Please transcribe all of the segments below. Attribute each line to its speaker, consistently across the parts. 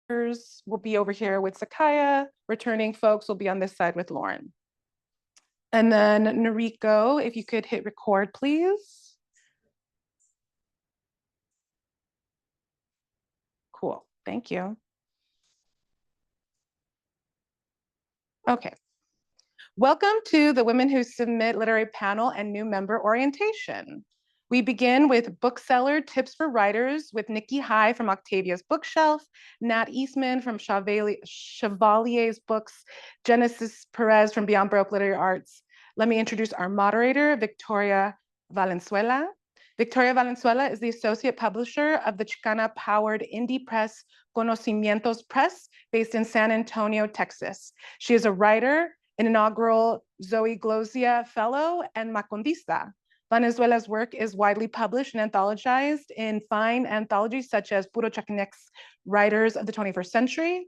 Speaker 1: will be over here with Sakaya. Returning folks will be on this side with Lauren. And then Noriko, if you could hit record, please. Cool, thank you. Okay. Welcome to the Women Who Submit Literary Panel and New Member Orientation. We begin with Bookseller Tips for Writers with Nikki High from Octavia's Bookshelf, Nat Eastman from Chevalier's Books, Genesis Perez from Beyond Baroque Literary Arts. Let me introduce our moderator, Viktoria Valenzuela. Viktoria Valenzuela is the associate publisher of the Chicana-powered indie press Conocimientos Press, based in San Antonio, Texas. She is a writer, an inaugural Zoe Glozia Fellow, and Macondista. Valenzuela's work is widely published and anthologized in fine anthologies such as Puro Chacanec's Writers of the 21st Century,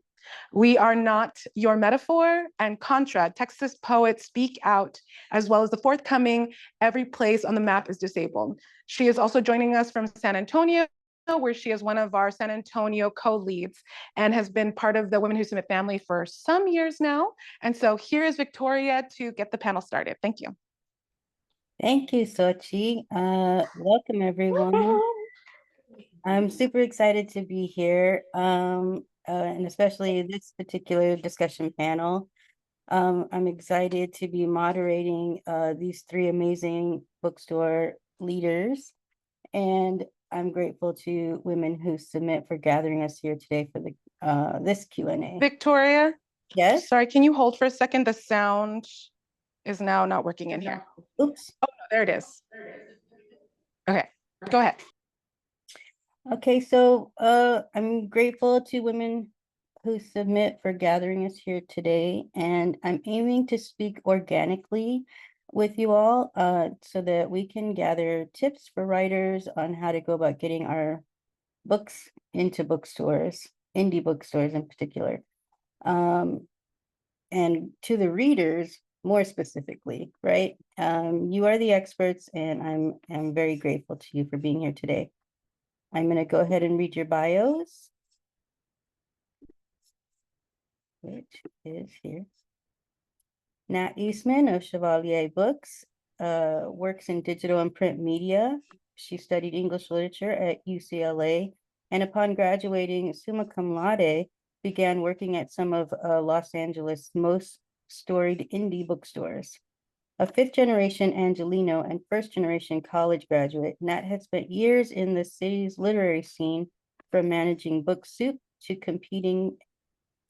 Speaker 1: We Are Not Your Metaphor, and Contra, Texas Poets Speak Out, as well as the forthcoming Every Place on the Map is Disabled. She is also joining us from San Antonio, where she is one of our San Antonio co-leads and has been part of the Women Who Submit family for some years now. And so here is Viktoria to get the panel started. Thank you.
Speaker 2: Thank you, Sochi. Welcome, everyone. I'm super excited to be here, and especially this particular discussion panel. I'm excited to be moderating these three amazing bookstore leaders, and I'm grateful to Women Who Submit for gathering us here today for the this Q&A.
Speaker 1: Victoria?
Speaker 2: Yes?
Speaker 1: Sorry, can you hold for a second? The sound is now not working in here.
Speaker 2: Oops.
Speaker 1: Oh, no, there it is. Okay, go ahead.
Speaker 2: Okay, so I'm grateful to Women Who Submit for gathering us here today, and I'm aiming to speak organically with you all so that we can gather tips for writers on how to go about getting our books into bookstores, indie bookstores in particular, and to the readers more specifically, right? You are the experts, and I'm very grateful to you for being here today. I'm going to go ahead and read your bios, which is here. Nat Eastman of Chevalier Books works in digital and print media. She studied English literature at UCLA, and upon graduating summa cum laude, began working at some of Los Angeles' most storied indie bookstores. A fifth-generation Angelino and first-generation college graduate, Nat had spent years in the city's literary scene, from managing Book Soup to completing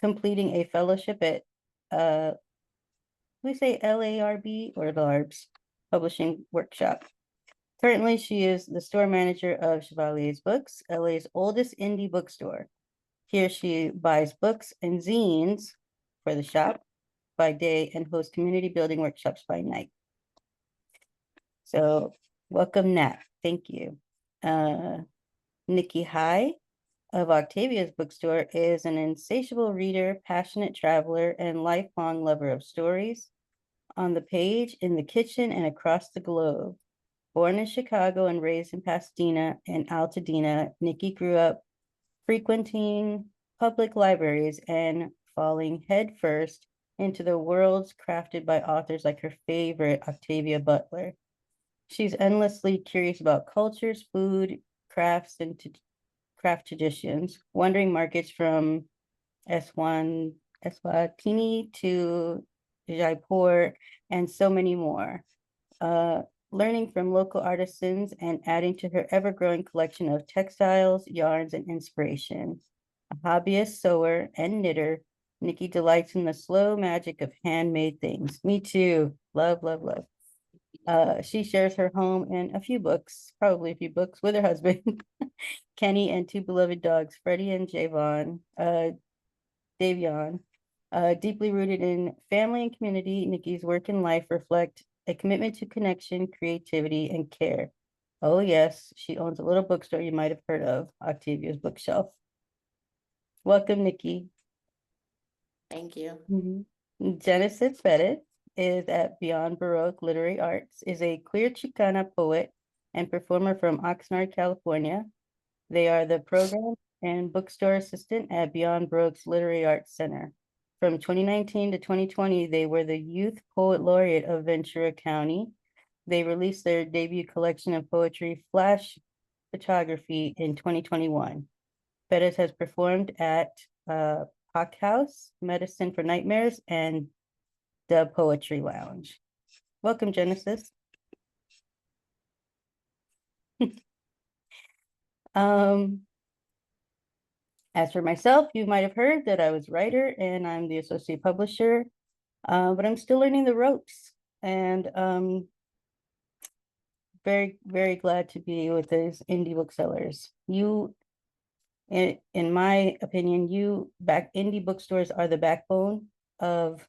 Speaker 2: a fellowship at, we say LARB or LARB's publishing workshop. Currently, she is the store manager of Chevalier's Books, LA's oldest indie bookstore. Here she buys books and zines for the shop by day and host community building workshops by night. So welcome, Nat. Thank you. Nikki High of Octavia's Bookstore is an insatiable reader, passionate traveler, and lifelong lover of stories. On the page, in the kitchen, and across the globe. Born in Chicago and raised in Pasadena and Altadena, Nikki grew up frequenting public libraries and falling headfirst into the worlds crafted by authors like her favorite Octavia Butler. She's endlessly curious about cultures, food, crafts, and craft traditions, wandering markets from Eswatini to Jaipur, and so many more. Learning from local artisans and adding to her ever-growing collection of textiles, yarns, and inspiration. A hobbyist sewer and knitter, Nikki delights in the slow magic of handmade things. Me too. Love, love, love. She shares her home and probably a few books, with her husband, Kenny, and two beloved dogs, Freddie and Davion. Deeply rooted in family and community, Nikki's work and life reflect a commitment to connection, creativity, and care. Oh yes, she owns a little bookstore you might have heard of, Octavia's Bookshelf. Welcome, Nikki.
Speaker 3: Thank you.
Speaker 2: Genesis Perez is at Beyond Baroque Literary Arts, is a queer Chicana poet and performer from Oxnard, California. They are the program and bookstore assistant at Beyond Brooks Literary Arts Center. From 2019 to 2020, they were the Youth Poet Laureate of Ventura County. They released their debut collection of poetry, Flash Photography, in 2021. Perez has performed at Pock House, Medicine for Nightmares, and the Poetry Lounge. Welcome, Genesis. As for myself, you might have heard that I was a writer and I'm the associate publisher, but I'm still learning the ropes, and very, very glad to be with these indie booksellers. You, in my opinion, indie bookstores are the backbone of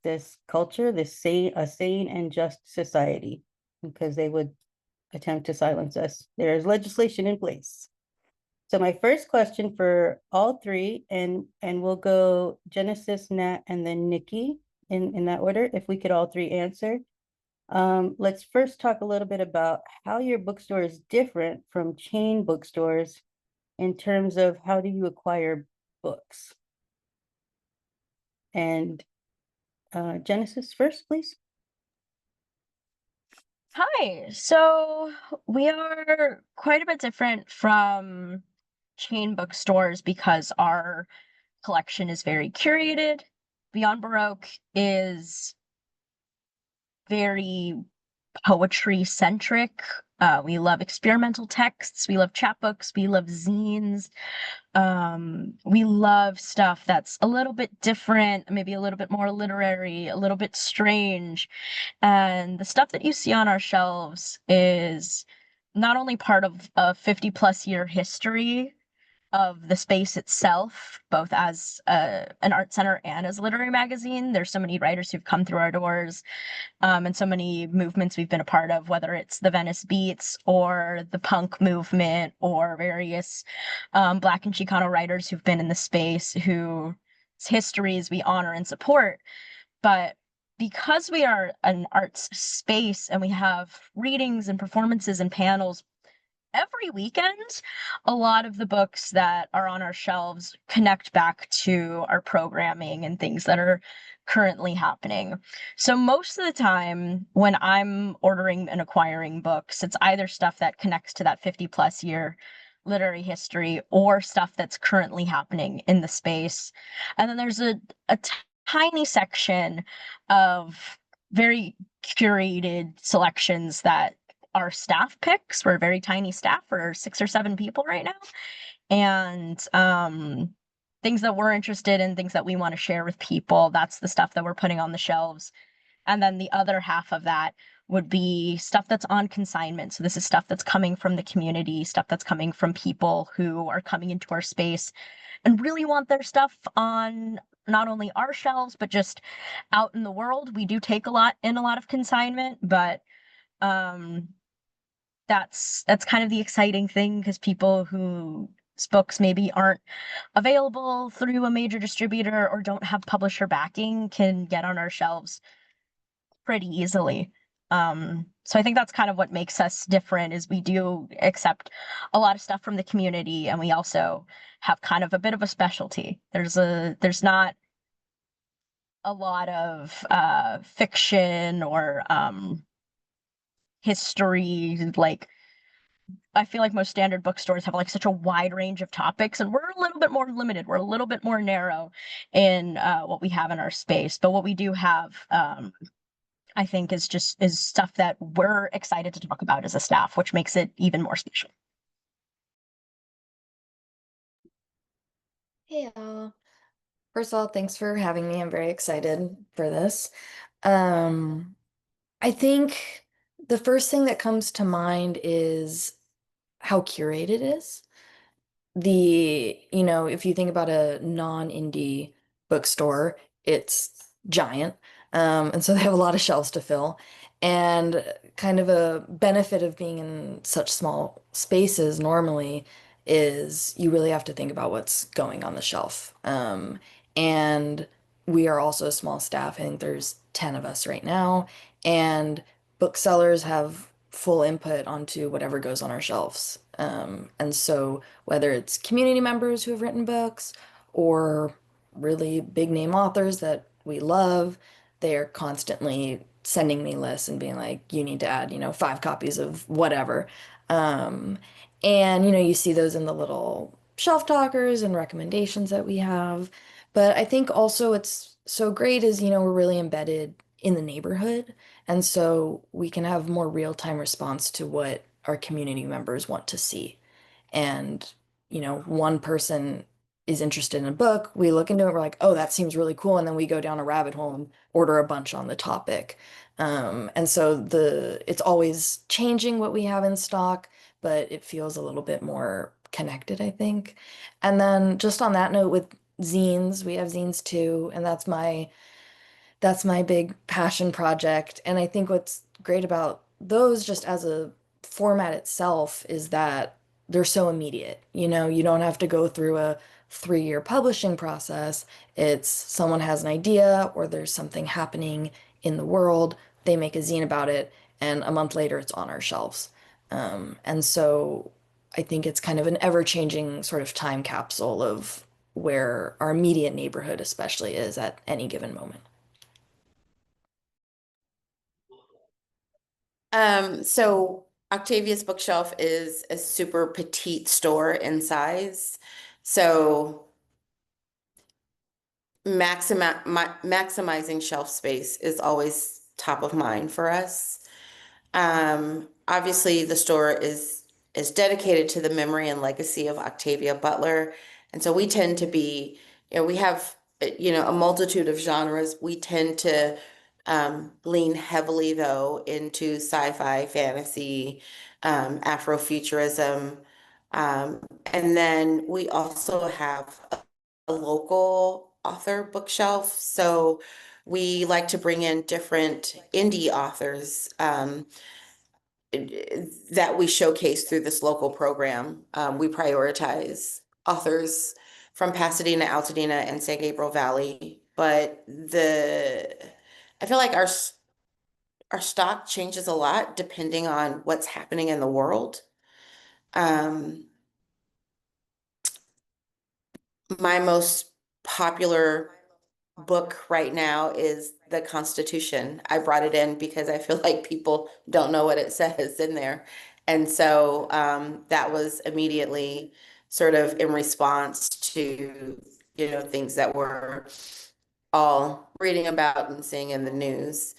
Speaker 2: this culture, a sane and just society, because they would attempt to silence us. There is legislation in place. So my first question for all three, and we'll go Genesis, Nat, and then Nikki in that order, if we could all three answer. Let's first talk a little bit about how your bookstore is different from chain bookstores in terms of how do you acquire books. And Genesis first, please.
Speaker 4: Hi. So we are quite a bit different from chain bookstores because our collection is very curated. Beyond Baroque is very poetry centric. We love experimental texts. We love chapbooks. We love zines. We love stuff that's a little bit different, maybe a little bit more literary, a little bit strange. And the stuff that you see on our shelves is not only part of a 50+ year history of the space itself, both as an art center and as a literary magazine. There's so many writers who've come through our doors, and so many movements we've been a part of, whether it's the Venice Beats or the punk movement or various Black and Chicano writers who've been in the space, whose histories we honor and support. But because we are an arts space and we have readings and performances and panels every weekend, a lot of the books that are on our shelves connect back to our programming and things that are currently happening. So most of the time when I'm ordering and acquiring books, it's either stuff that connects to that 50+ year literary history or stuff that's currently happening in the space. And then there's a tiny section of very curated selections that our staff picks. We're a very tiny staff. We're 6 or 7 people right now. And things that we're interested in, things that we want to share with people, that's the stuff that we're putting on the shelves. And then the other half of that would be stuff that's on consignment. So this is stuff that's coming from the community, stuff that's coming from people who are coming into our space and really want their stuff on not only our shelves, but just out in the world. We do take a lot of consignment, but that's kind of the exciting thing, because people whose books maybe aren't available through a major distributor or don't have publisher backing can get on our shelves pretty easily. So I think that's kind of what makes us different, is we do accept a lot of stuff from the community, and we also have kind of a bit of a specialty. There's not a lot of fiction or history. Like, I feel like most standard bookstores have like such a wide range of topics, and we're a little bit more limited. We're a little bit more narrow in what we have in our space. But what we do have, I think, is stuff that we're excited to talk about as a staff, which makes it even more special.
Speaker 5: Hey, first of all, thanks for having me. I'm very excited for this. I think the first thing that comes to mind is how curated it is. If you think about a non-indie bookstore, it's giant. And so they have a lot of shelves to fill. And kind of a benefit of being in such small spaces normally is you really have to think about what's going on the shelf. And we are also a small staff. I think there's 10 of us right now. And booksellers have full input onto whatever goes on our shelves. And so whether it's community members who have written books or really big name authors that we love, they are constantly sending me lists and being like, you need to add, 5 copies of whatever. Um, and, you see those in the little shelf talkers and recommendations that we have. But I think also it's so great is, we're really embedded in the neighborhood. And so we can have more real-time response to what our community members want to see. And, one person is interested in a book, we look into it, we're like, oh, that seems really cool. And then we go down a rabbit hole and order a bunch on the topic. And so it's always changing what we have in stock, but it feels a little bit more connected, I think. And then just on that note with zines, we have zines too, and that's my big passion project. And I think what's great about those just as a format itself is that they're so immediate. You don't have to go through a 3-year publishing process. It's someone has an idea or there's something happening in the world, they make a zine about it, and a month later it's on our shelves. And so I think it's kind of an ever-changing sort of time capsule of where our immediate neighborhood especially is at any given moment.
Speaker 3: So Octavia's Bookshelf is a super petite store in size. So maximizing shelf space is always top of mind for us. Obviously the store is dedicated to the memory and legacy of Octavia Butler. And so we tend to be, we have, a multitude of genres. We tend to lean heavily though into sci-fi, fantasy, Afrofuturism. And then we also have a local author bookshelf. So we like to bring in different indie authors that we showcase through this local program. We prioritize authors from Pasadena, Altadena, and San Gabriel Valley. But I feel like our stock changes a lot depending on what's happening in the world. My most popular book right now is the Constitution. I brought it in because I feel like people don't know what it says in there. And so that was immediately sort of in response to, things that we're all reading about and seeing in the news.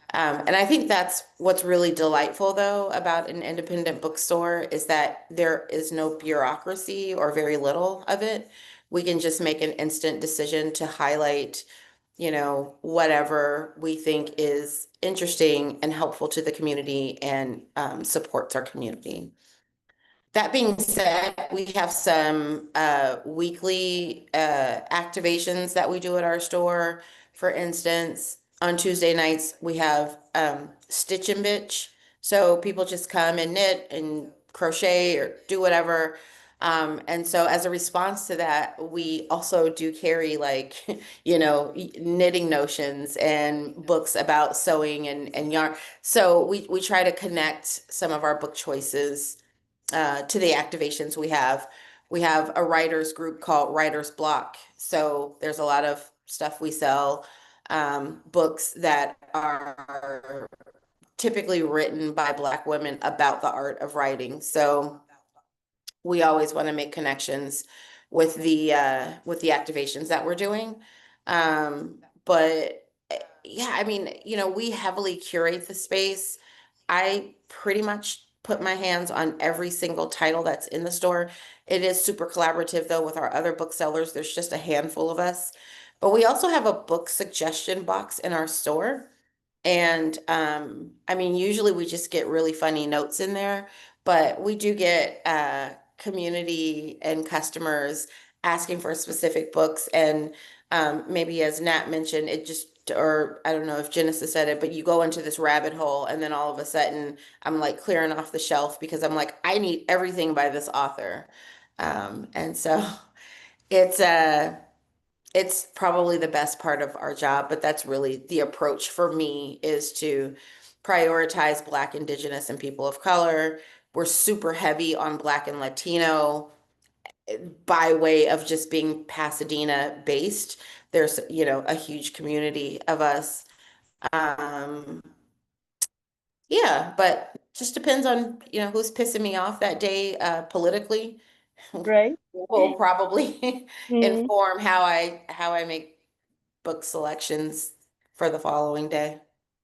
Speaker 3: And I think that's what's really delightful, though, about an independent bookstore is that there is no bureaucracy or very little of it. We can just make an instant decision to highlight, whatever we think is interesting and helpful to the community and supports our community. That being said, we have some weekly activations that we do at our store. For instance, on Tuesday nights, we have Stitch and Bitch. So people just come and knit and crochet or do whatever. And so as a response to that, we also do carry knitting notions and books about sewing and yarn. So we try to connect some of our book choices to the activations we have. We have a writers group called Writers Block. So there's a lot of stuff we sell, books that are typically written by Black women about the art of writing. So we always want to make connections with the activations that we're doing. But yeah, I mean, we heavily curate the space. I pretty much put my hands on every single title that's in the store. It is super collaborative though with our other booksellers. There's just a handful of us. But we also have a book suggestion box in our store. And I mean, usually we just get really funny notes in there, but we do get community and customers asking for specific books. And maybe as Nat mentioned, or I don't know if Genesis said it, but you go into this rabbit hole and then all of a sudden I'm like clearing off the shelf because I'm like, I need everything by this author. And so it's probably the best part of our job, but that's really the approach for me is to prioritize Black, Indigenous, and people of color. We're super heavy on Black and Latino by way of just being Pasadena based. There's, you know, a huge community of us. Um, yeah, but just depends on, you know, who's pissing me off that day, politically.
Speaker 2: Right.
Speaker 3: Will probably
Speaker 2: Mhm.
Speaker 3: inform how I make book selections for the following day.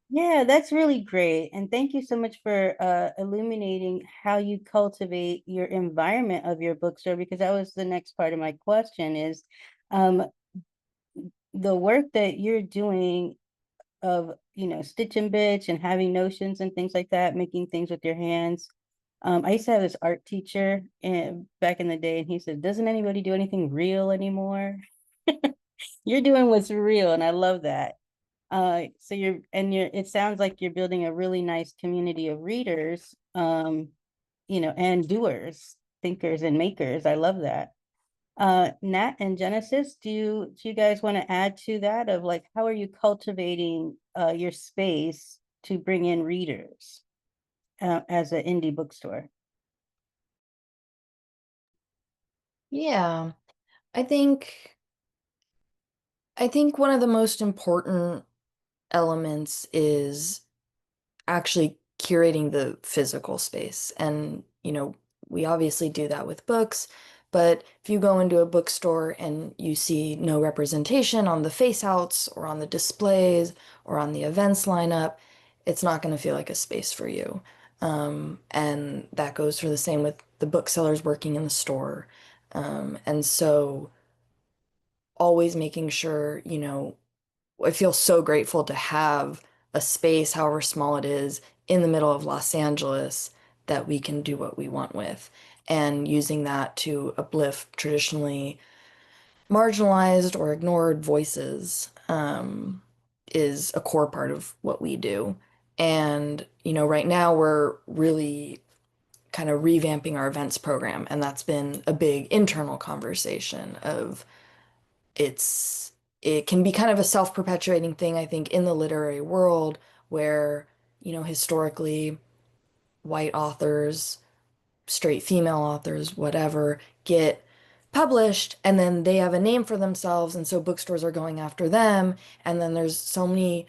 Speaker 2: Yeah, that's really great. And thank you so much for illuminating how you cultivate your environment of your bookstore, because that was the next part of my question is um, the work that you're doing of, you know, stitch and bitch and having notions and things like that, making things with your hands. I used to have this art teacher back in the day, and he said, "Doesn't anybody do anything real anymore?" You're doing what's real, and I love that. So it sounds like you're building a really nice community of readers, you know, and doers, thinkers and makers. I love that. Nat and Genesis, do you guys want to add to that of like how are you cultivating your space to bring in readers as an indie bookstore?
Speaker 5: Yeah, I think I think one of the most important elements is actually curating the physical space. And, you know, we obviously do that with books, but if you go into a bookstore and you see no representation on the face outs or on the displays or on the events lineup, it's not going to feel like a space for you. And that goes for the same with the booksellers working in the store. And so always making sure, you know, I feel so grateful to have a space, however small it is, in the middle of Los Angeles that we can do what we want with. And using that to uplift traditionally marginalized or ignored voices is a core part of what we do. And, you know, right now we're really kind of revamping our events program. And that's been a big internal conversation of it's it can be kind of a self-perpetuating thing, I think, in the literary world where, you know, historically white authors, straight female authors, whatever, get published and then they have a name for themselves and so bookstores are going after them and then there's so many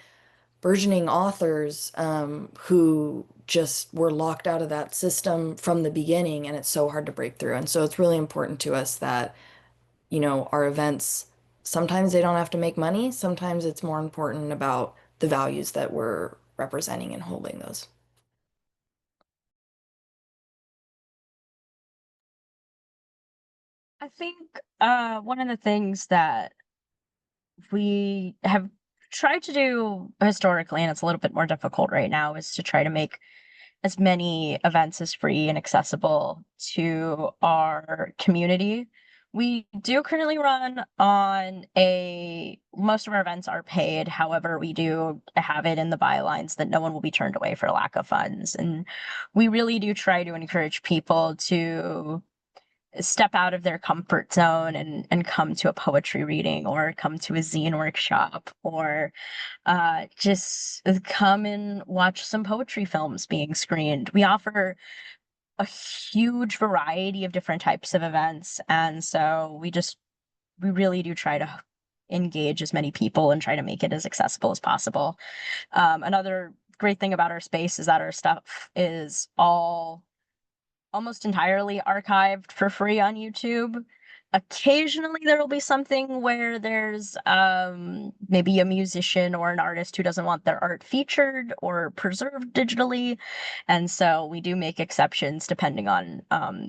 Speaker 5: burgeoning authors who just were locked out of that system from the beginning and it's so hard to break through. And so it's really important to us that, you know, our events, sometimes they don't have to make money. Sometimes it's more important about the values that we're representing and holding those.
Speaker 4: I think one of the things that we have tried to do historically, and it's a little bit more difficult right now, is to try to make as many events as free and accessible to our community. We do currently run on most of our events are paid. However, we do have it in the bylines that no one will be turned away for lack of funds. And we really do try to encourage people to step out of their comfort zone and come to a poetry reading or come to a zine workshop or just come and watch some poetry films being screened. We offer a huge variety of different types of events. And so we really do try to engage as many people and try to make it as accessible as possible. Another great thing about our space is that our stuff is almost entirely archived for free on YouTube. Occasionally there will be something where there's maybe a musician or an artist who doesn't want their art featured or preserved digitally. And so we do make exceptions depending on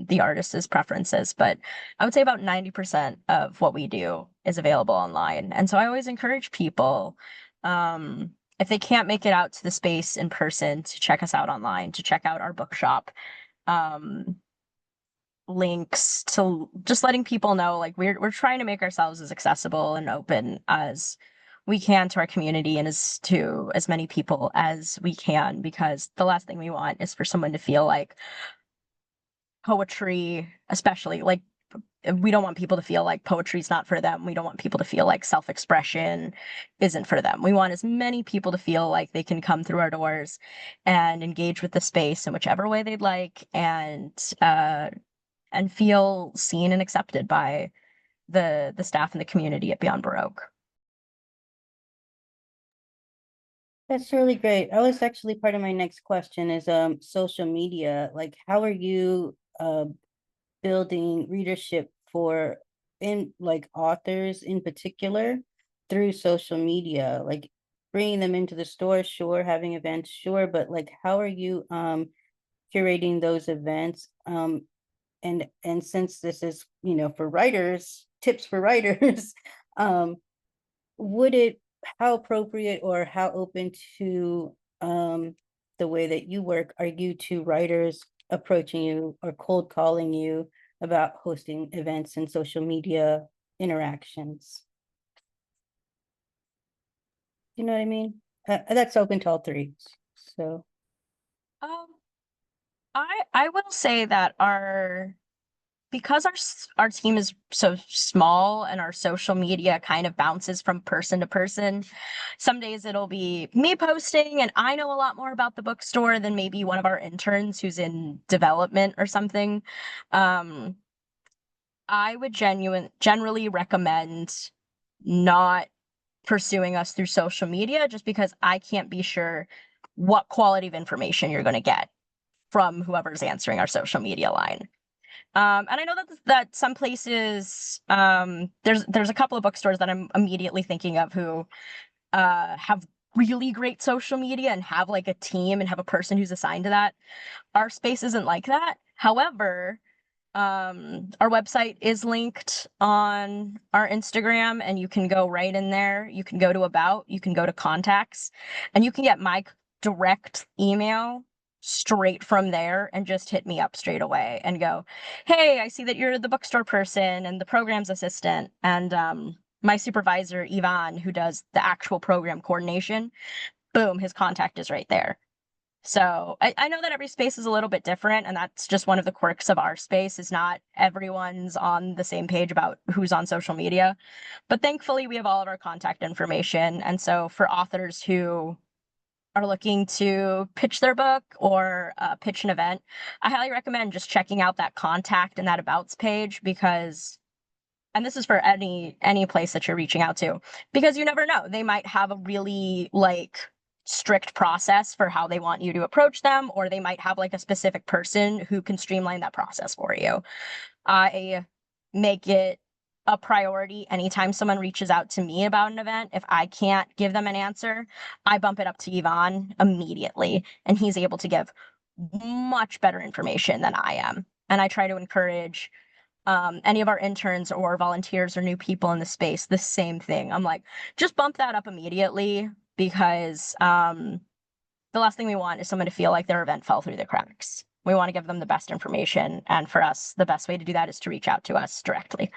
Speaker 4: the artist's preferences. But I would say about 90% of what we do is available online. And so I always encourage people, if they can't make it out to the space in person, to check us out online, to check out our bookshop. Um, Links to just letting people know like we're trying to make ourselves as accessible and open as we can to our community and as to as many people as we can, because the last thing we want is for someone to feel like poetry, especially like we don't want people to feel like poetry's not for them. We don't want people to feel like self-expression isn't for them. We want as many people to feel like they can come through our doors and engage with the space in whichever way they'd like, and feel seen and accepted by the staff and the community at Beyond Baroque.
Speaker 2: That's really great. That was actually part of my next question is social media. Like, how are you building readership for authors in particular through social media? Like bringing them into the store, sure, having events, sure, but like how are you curating those events? And since this is, for writers, tips for writers, would it, how appropriate or how open to the way that you work are you to writers approaching you or cold calling you about hosting events and social media interactions? You know what I mean? That's open to all three. So
Speaker 4: Um, I will say that because our team is so small and our social media kind of bounces from person to person, some days it'll be me posting and I know a lot more about the bookstore than maybe one of our interns who's in development or something. I would generally recommend not pursuing us through social media, just because I can't be sure what quality of information you're going to get from whoever's answering our social media line. And I know that some places, there's a couple of bookstores that I'm immediately thinking of who have really great social media and have like a team and have a person who's assigned to that. Our space isn't like that. However, our website is linked on our Instagram, and you can go right in there. You can go to About, you can go to Contacts, and you can get my direct email straight from there and just hit me up straight away and go, hey, I see that you're the bookstore person and the programs assistant. And my supervisor, Yvonne, who does the actual program coordination, boom, his contact is right there. So I know that every space is a little bit different, and that's just one of the quirks of our space is not everyone's on the same page about who's on social media. But thankfully, we have all of our contact information. And so for authors who are looking to pitch their book or pitch an event, I highly recommend just checking out that contact and that abouts page, because, and this is for any place that you're reaching out to, because you never know, they might have a really strict process for how they want you to approach them, or they might have like a specific person who can streamline that process for you. I make it a priority anytime someone reaches out to me about an event. If I can't give them an answer, I bump it up to Yvonne immediately, and he's able to give much better information than I am. And I try to encourage any of our interns or volunteers or new people in the space, the same thing. I'm like, just bump that up immediately, because the last thing we want is someone to feel like their event fell through the cracks. We want to give them the best information. And for us, the best way to do that is to reach out to us directly.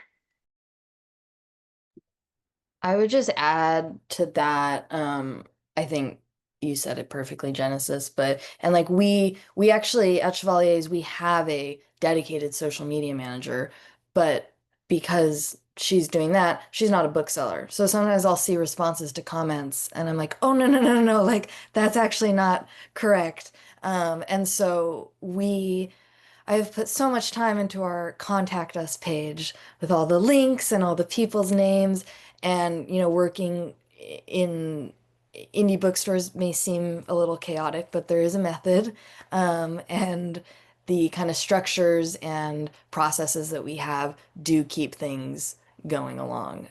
Speaker 5: I would just add to that, I think you said it perfectly, Genesis, but and like we actually at Chevalier's we have a dedicated social media manager, but because she's doing that, she's not a bookseller. So sometimes I'll see responses to comments and I'm like, oh no, like that's actually not correct. And so I've put so much time into our contact us page with all the links and all the people's names, and working in indie bookstores may seem a little chaotic, but there is a method, and the kind of structures and processes that we have do keep things going along.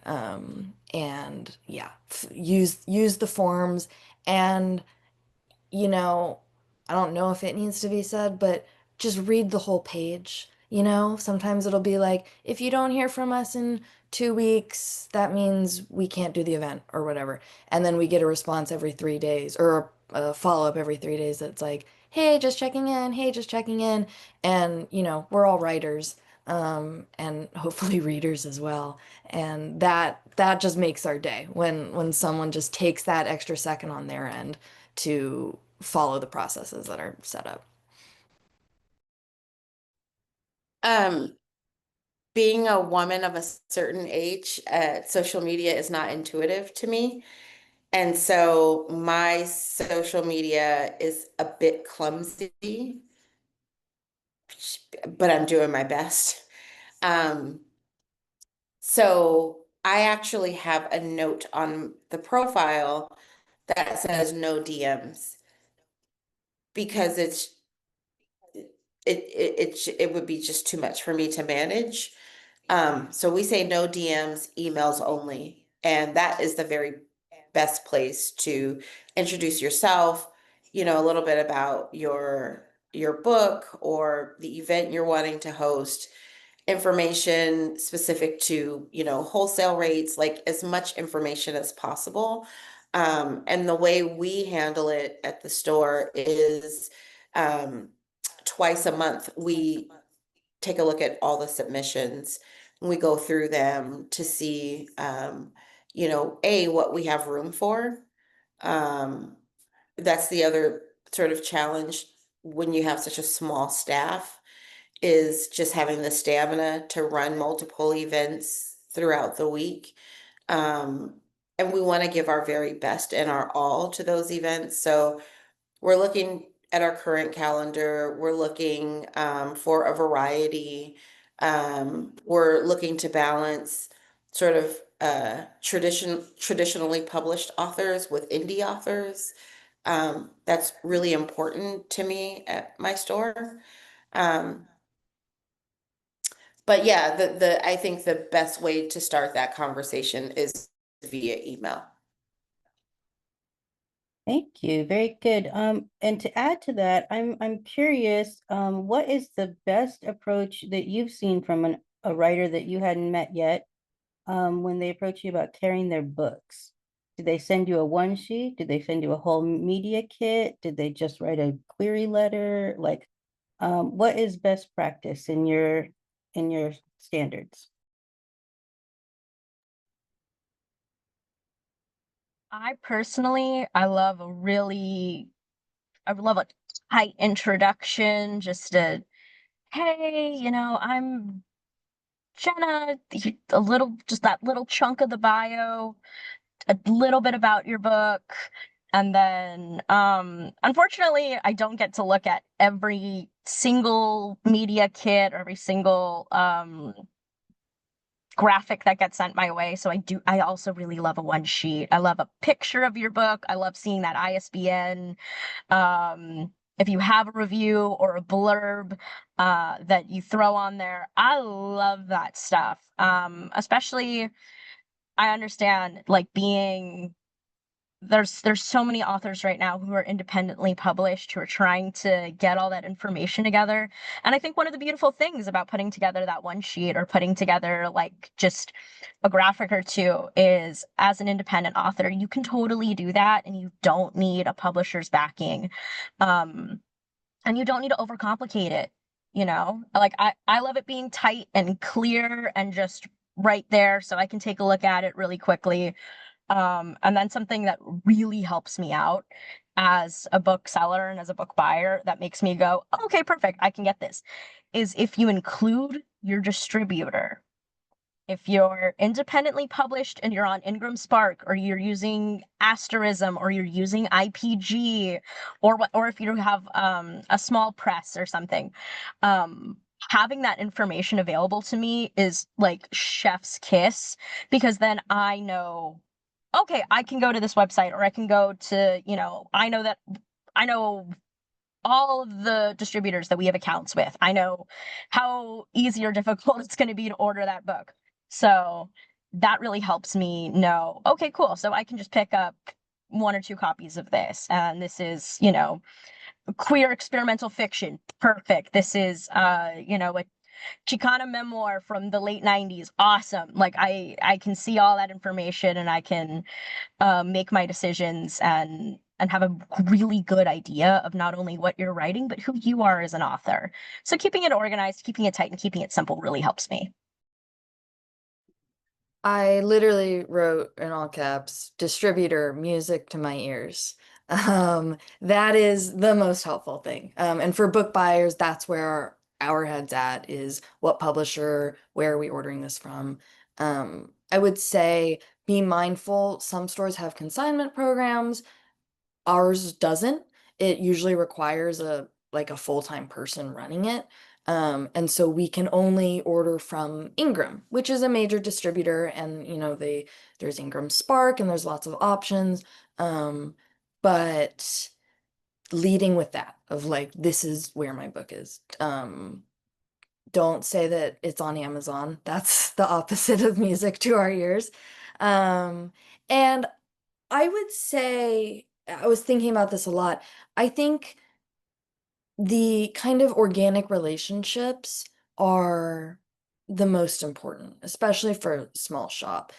Speaker 5: And yeah, use the forms, and I don't know if it needs to be said, but just read the whole page. Sometimes it'll be like, if you don't hear from us in 2 weeks, that means we can't do the event or whatever. And then we get a response every 3 days, or a follow-up every 3 days that's like, hey, just checking in. Hey, just checking in. And, we're all writers, and hopefully readers as well. And that just makes our day when someone just takes that extra second on their end to follow the processes that are set up.
Speaker 3: Um, being a woman of a certain age, social media is not intuitive to me. And so my social media is a bit clumsy, but I'm doing my best. Um, so I actually have a note on the profile that says no DMs because it would be just too much for me to manage. So we say no DMs, emails only, and that is the very best place to introduce yourself, you know, a little bit about your book or the event you're wanting to host, information specific to, you know, wholesale rates, like as much information as possible. And the way we handle it at the store is twice a month we take a look at all the submissions. And we go through them to see, you know, what we have room for. Um, that's the other sort of challenge when you have such a small staff, is just having the stamina to run multiple events throughout the week. Um, and we want to give our very best and our all to those events. So we're looking at our current calendar. We're looking for a variety. We're looking to balance sort of traditionally published authors with indie authors. That's really important to me at my store. Um, but yeah, I think the best way to start that conversation is via email.
Speaker 2: Thank you. Very good. And to add to that, I'm curious, what is the best approach that you've seen from a writer that you hadn't met yet, when they approach you about carrying their books? Did they send you a one sheet? Did they send you a whole media kit? Did they just write a query letter? Like, what is best practice in your standards?
Speaker 4: I personally, I love a tight introduction, just a, hey, I'm Jenna, a little, just that little chunk of the bio, a little bit about your book. And then, unfortunately, I don't get to look at every single media kit or every single, graphic that gets sent my way. So I also really love a one sheet. I love a picture of your book. I love seeing that ISBN. If you have a review or a blurb that you throw on there, I love that stuff. Especially, I understand, like, there's so many authors right now who are independently published, who are trying to get all that information together. And I think one of the beautiful things about putting together that one sheet or putting together like just a graphic or two is, as an independent author, you can totally do that and you don't need a publisher's backing. And you don't need to overcomplicate it. Like, I love it being tight and clear and just right there so I can take a look at it really quickly. And then something that really helps me out as a bookseller and as a book buyer that makes me go, okay, perfect, I can get this, is if you include your distributor. If you're independently published and you're on Ingram Spark, or you're using Asterism, or you're using IPG, or if you have a small press or something, having that information available to me is like chef's kiss, because then I know, okay, I can go to this website, or I can go to, I know all of the distributors that we have accounts with. I know how easy or difficult it's going to be to order that book. So that really helps me know, okay, cool. So I can just pick up one or two copies of this. And this is, queer experimental fiction. Perfect. This is, a Chicana memoir from the late 90s. Awesome. Like, I can see all that information and I can make my decisions and have a really good idea of not only what you're writing, but who you are as an author. So keeping it organized, keeping it tight, and keeping it simple really helps me.
Speaker 5: I literally wrote in all caps, distributor, music to my ears. That is the most helpful thing. And for book buyers, that's where our heads at is what publisher, where are we ordering this from? I would say be mindful. Some stores have consignment programs. Ours doesn't. It usually requires a full-time person running it. And so we can only order from Ingram, which is a major distributor, and there's Ingram Spark and there's lots of options. But leading with that of like, this is where my book is. Don't say that it's on Amazon. That's the opposite of music to our ears. And I would say, I was thinking about this a lot. I think the kind of organic relationships are the most important, especially for a small shop.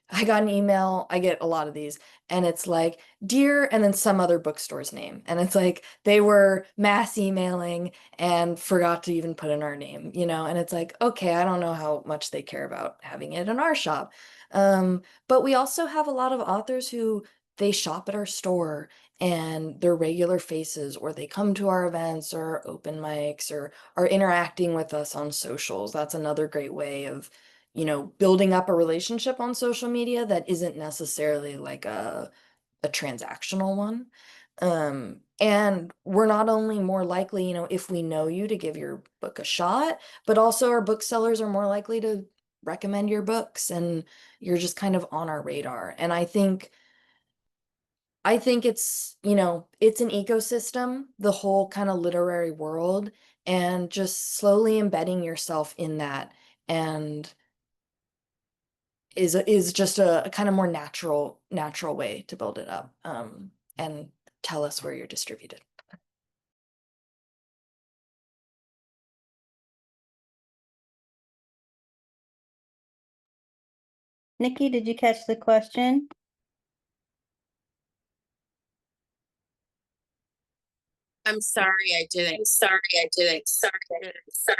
Speaker 5: I got an email, I get a lot of these, and it's like, dear, and then some other bookstore's name. And it's like they were mass emailing and forgot to even put in our name, and it's like, okay, I don't know how much they care about having it in our shop. But we also have a lot of authors who they shop at our store and they're regular faces, or they come to our events or open mics or are interacting with us on socials. That's another great way of, building up a relationship on social media that isn't necessarily like a transactional one. And we're not only more likely, if we know you, to give your book a shot, but also our booksellers are more likely to recommend your books, and you're just kind of on our radar. And I think it's an ecosystem, the whole kind of literary world, and just slowly embedding yourself in that and is just a kind of more natural way to build it up. And tell us where you're distributed.
Speaker 2: Nikki, did you catch the question?
Speaker 3: I'm sorry, I didn't. Sorry, I didn't. Sorry, I didn't. Sorry.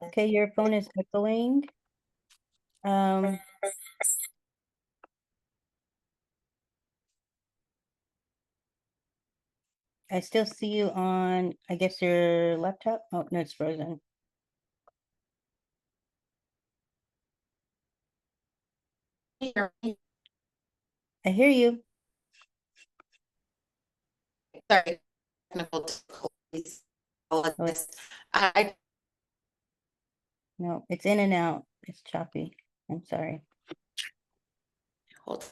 Speaker 2: Okay, your phone is echoing. I still see you on, I guess, your laptop. Oh, no, it's frozen. I hear you.
Speaker 3: Sorry, technical difficulties. All of
Speaker 2: Oh,
Speaker 3: this. I
Speaker 2: No, it's in and out. It's choppy. I'm sorry.
Speaker 3: hold.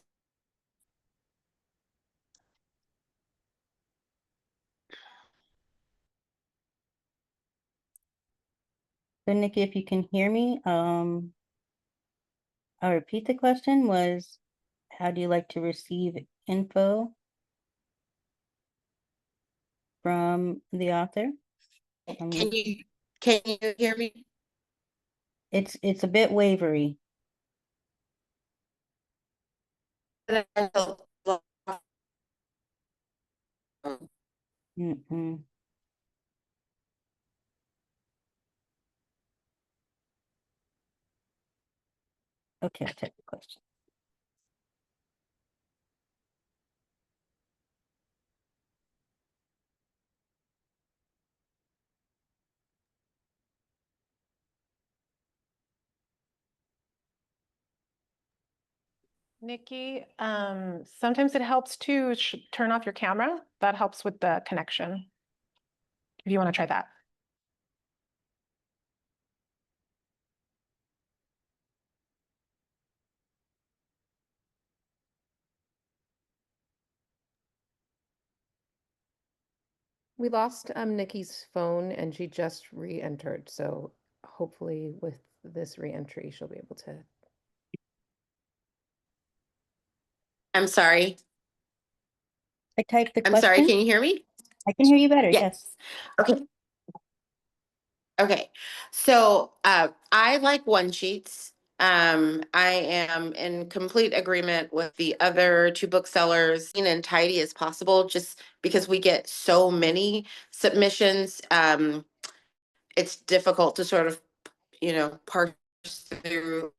Speaker 2: So Nikki, if you can hear me, I'll repeat the question was, how do you like to receive info from the author?
Speaker 3: Can you hear me?
Speaker 2: It's a bit wavery. Mm-mm. Okay, I'll take the question.
Speaker 1: Nikki, sometimes it helps to turn off your camera. That helps with the connection. If you want to try that.
Speaker 6: We lost Nikki's phone and she just re-entered. So hopefully with this re-entry, she'll be able to.
Speaker 3: I'm sorry.
Speaker 2: I typed the
Speaker 3: I'm
Speaker 2: question.
Speaker 3: sorry. Can you hear me?
Speaker 2: I can hear you better.
Speaker 3: Yes.
Speaker 2: Yes.
Speaker 3: Okay. Okay. So I like one sheets. I am in complete agreement with the other two booksellers, clean and tidy as possible, just because we get so many submissions. It's difficult to sort of, parse through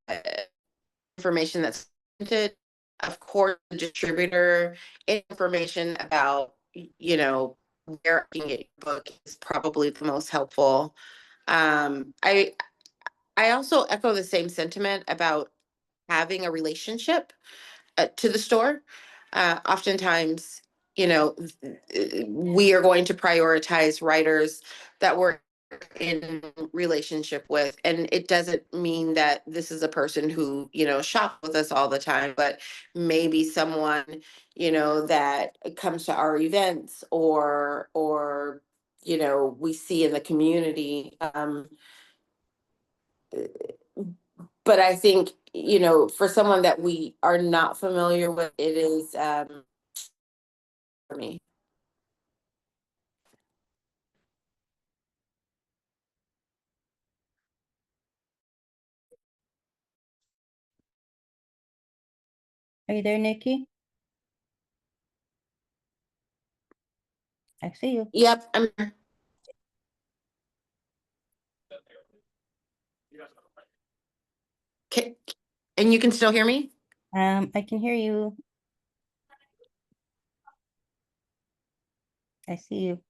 Speaker 3: information that's printed. Of course, the distributor information about, where you can get your book is probably the most helpful. I also echo the same sentiment about having a relationship to the store. Oftentimes, we are going to prioritize writers that we're in relationship with, and it doesn't mean that this is a person who shop with us all the time, but maybe someone that comes to our events, or we see in the community. But I think, for someone that we are not familiar with, it is for me.
Speaker 2: Are you there, Nikki? I see you.
Speaker 3: Yep, okay. And you can still hear me?
Speaker 2: I can hear you. I see you.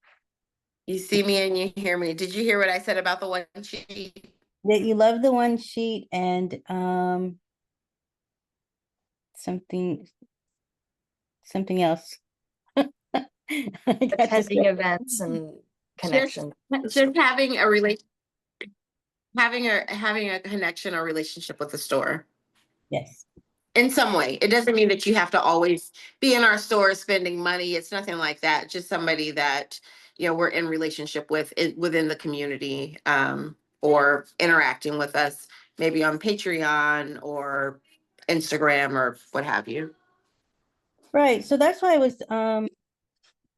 Speaker 3: You see me and you hear me. Did you hear what I said about the one sheet?
Speaker 2: That you love the one sheet and something else. I got
Speaker 5: Attending
Speaker 2: distracted.
Speaker 5: events and connections.
Speaker 3: Just having a connection or relationship with the store.
Speaker 2: Yes.
Speaker 3: In some way. It doesn't mean that you have to always be in our store spending money. It's nothing like that. Just somebody that, we're in relationship with within the community, or interacting with us, maybe on Patreon or Instagram or what have you.
Speaker 2: Right. So that's why I was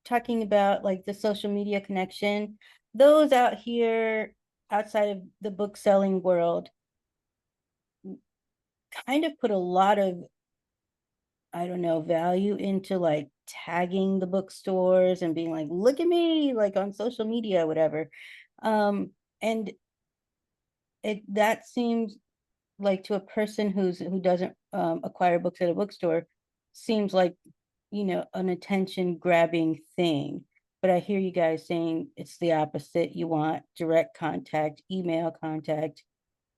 Speaker 2: talking about like the social media connection. Those out here outside of the book selling world kind of put a lot of, I don't know, value into like tagging the bookstores and being like, look at me, like on social media, whatever. And that seems like, to a person who doesn't acquire books at a bookstore, seems like, an attention grabbing thing. But I hear you guys saying it's the opposite. You want direct contact, email contact,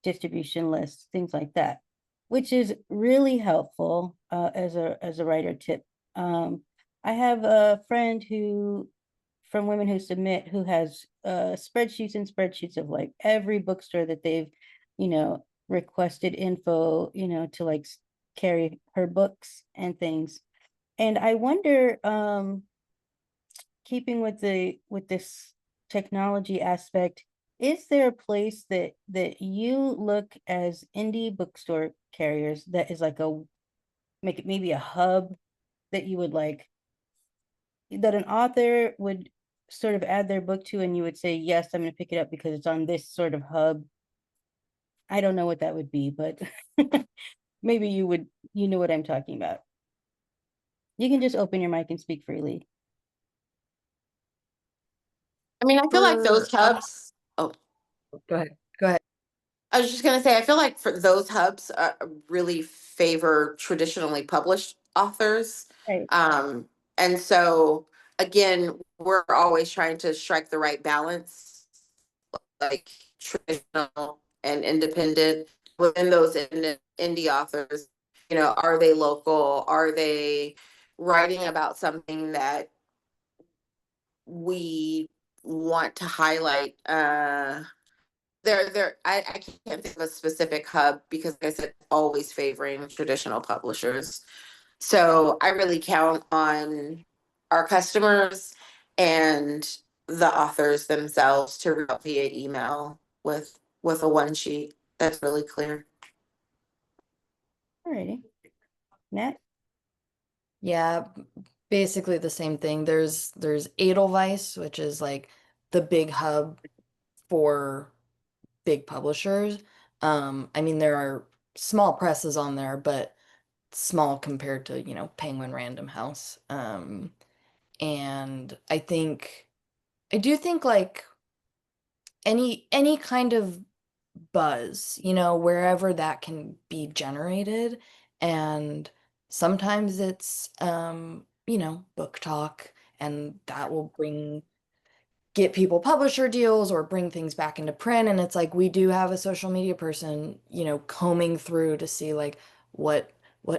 Speaker 2: distribution lists, things like that, which is really helpful as a writer tip. I have a friend from Women Who Submit, who has spreadsheets and spreadsheets of like every bookstore that they've, requested info, to like carry her books and things. And I wonder, keeping with this technology aspect, is there a place that you look as indie bookstore carriers that is like make it maybe a hub that you would like, that an author would sort of add their book to, and you would say, yes, I'm going to pick it up because it's on this sort of hub? I don't know what that would be, but maybe you know what I'm talking about. You can just open your mic and speak freely.
Speaker 3: I mean, I feel like those
Speaker 5: For
Speaker 3: hubs. Oh,
Speaker 5: Go ahead. Go ahead.
Speaker 3: I was just gonna say, I feel like for those hubs really favor traditionally published authors.
Speaker 2: Right.
Speaker 3: And so again, we're always trying to strike the right balance, like traditional and independent. Within those indie authors, are they local? Are they writing about something that we want to highlight? I can't think of a specific hub because, like I said, always favoring traditional publishers. So I really count on our customers and the authors themselves to reach out via email with a one sheet that's really clear.
Speaker 2: Alrighty. Nat?
Speaker 5: Yeah, basically the same thing. There's Edelweiss, which is like the big hub for big publishers. I mean, there are small presses on there, but small compared to, Penguin Random House. And I do think like any kind of buzz, wherever that can be generated. And sometimes it's book talk, and that will bring get people publisher deals or bring things back into print. And it's like we do have a social media person, you know, combing through to see like what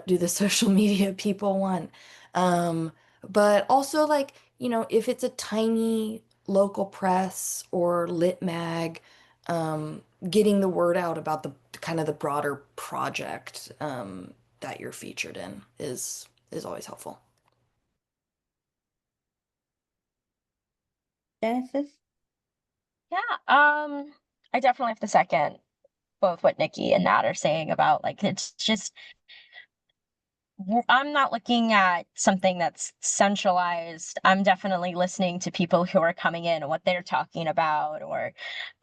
Speaker 5: do the social media people want. But also like, you know, if it's a tiny local press or lit mag, getting the word out about the kind of the broader project that you're featured in is always helpful.
Speaker 2: Genesis?
Speaker 4: Yeah, I definitely have to second both what Nikki and Nat are saying about like it's just I'm not looking at something that's centralized. I'm definitely listening to people who are coming in and what they're talking about, or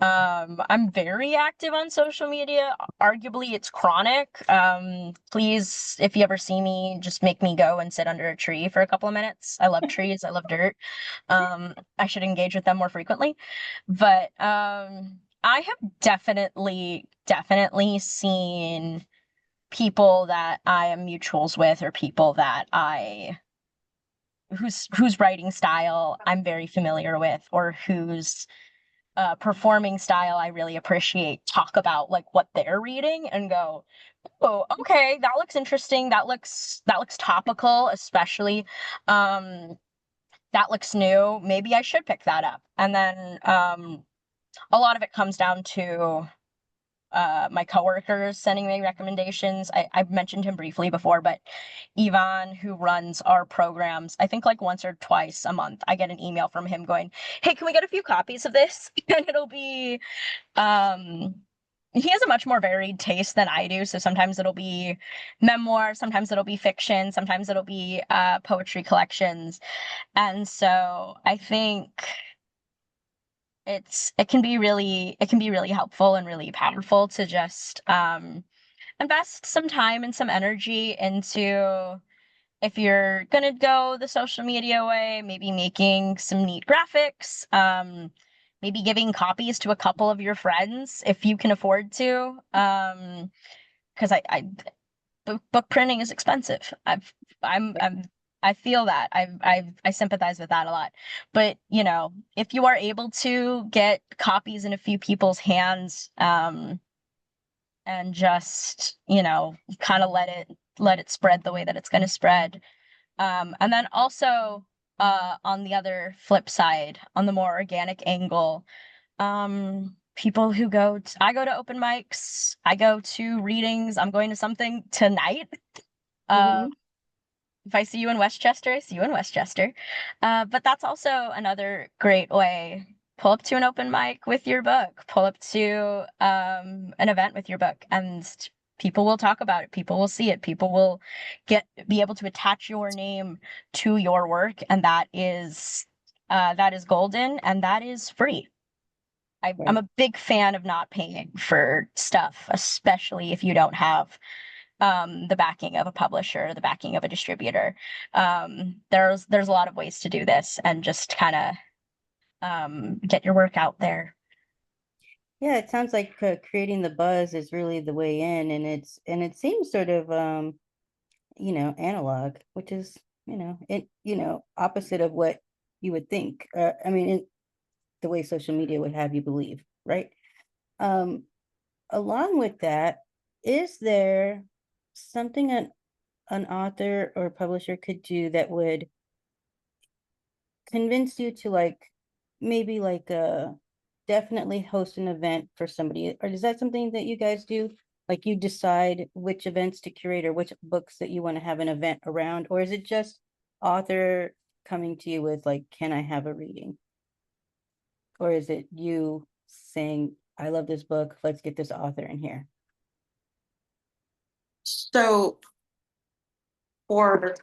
Speaker 4: I'm very active on social media. Arguably, it's chronic. Please, if you ever see me, just make me go and sit under a tree for a couple of minutes. I love trees, I love dirt. I should engage with them more frequently. But I have definitely seen people that I am mutuals with, or people that whose writing style I'm very familiar with, or whose performing style I really appreciate, talk about like what they're reading and go, oh, okay, that looks interesting. That looks topical, especially. That looks new. Maybe I should pick that up. And then a lot of it comes down to my coworkers sending me recommendations. I've mentioned him briefly before, but Ivan, who runs our programs, I think like once or twice a month, I get an email from him going, hey, can we get a few copies of this? And it'll be, he has a much more varied taste than I do. So sometimes it'll be memoir, sometimes it'll be fiction, sometimes it'll be poetry collections. And so I think it can be really helpful and really powerful to just invest some time and some energy into, if you're gonna go the social media way, maybe making some neat graphics, maybe giving copies to a couple of your friends if you can afford to, because book printing is expensive. I'm I feel that. I sympathize with that a lot. But, you know, if you are able to get copies in a few people's hands, and just, you know, kind of let it spread the way that it's going to spread. And then also on the other flip side, on the more organic angle, people who I go to open mics, I go to readings, I'm going to something tonight.
Speaker 2: Mhm.
Speaker 4: If I see you in Westchester, I see you in Westchester. But that's also another great way. Pull up to an open mic with your book, pull up to an event with your book, and people will talk about it. People will see it. People will be able to attach your name to your work, and that is golden, and that is free. I'm
Speaker 2: Right.
Speaker 4: a big fan of not paying for stuff, especially if you don't have the backing of a publisher, the backing of a distributor. There's a lot of ways to do this, and just kind of get your work out there.
Speaker 2: Yeah, it sounds like creating the buzz is really the way in, and it seems sort of analog, which is opposite of what you would think. I mean, the way social media would have you believe, right? Um, Along with that, is there something an author or publisher could do that would convince you to like maybe like definitely host an event for somebody? Or is that something that you guys do? Like you decide which events to curate or which books that you want to have an event around? Or is it just author coming to you with like, can I have a reading? Or is it you saying, I love this book, let's get this author in here?
Speaker 3: So for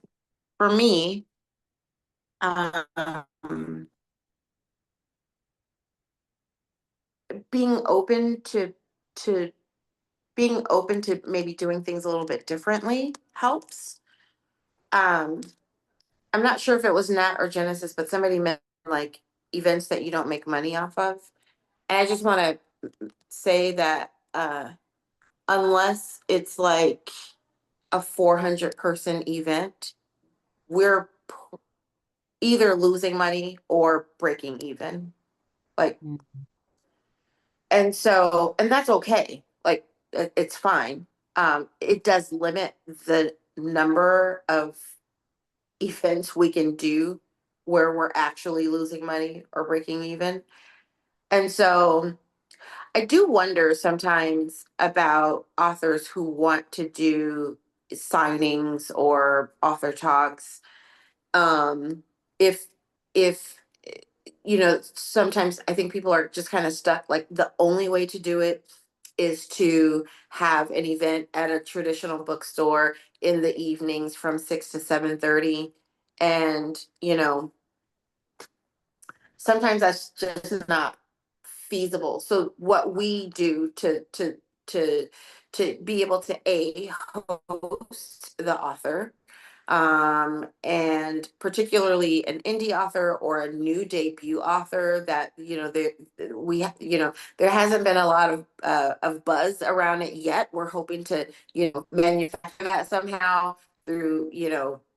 Speaker 3: me, um, being open to being open to maybe doing things a little bit differently helps. I'm not sure if it was Nat or Genesis, but somebody meant like events that you don't make money off of. And I just want to say that unless it's like a 400-person event, we're either losing money or breaking even. Like,
Speaker 2: Mm.
Speaker 3: and so, and that's okay. Like, it's fine. It does limit the number of events we can do where we're actually losing money or breaking even. And so I do wonder sometimes about authors who want to do signings or author talks. If if sometimes I think people are just kind of stuck. Like the only way to do it is to have an event at a traditional bookstore in the evenings from 6 to 7:30, and sometimes that's just not feasible. So what we do to to be able to host the author, and particularly an indie author or a new debut author that there hasn't been a lot of buzz around it yet. We're hoping to manufacture that somehow through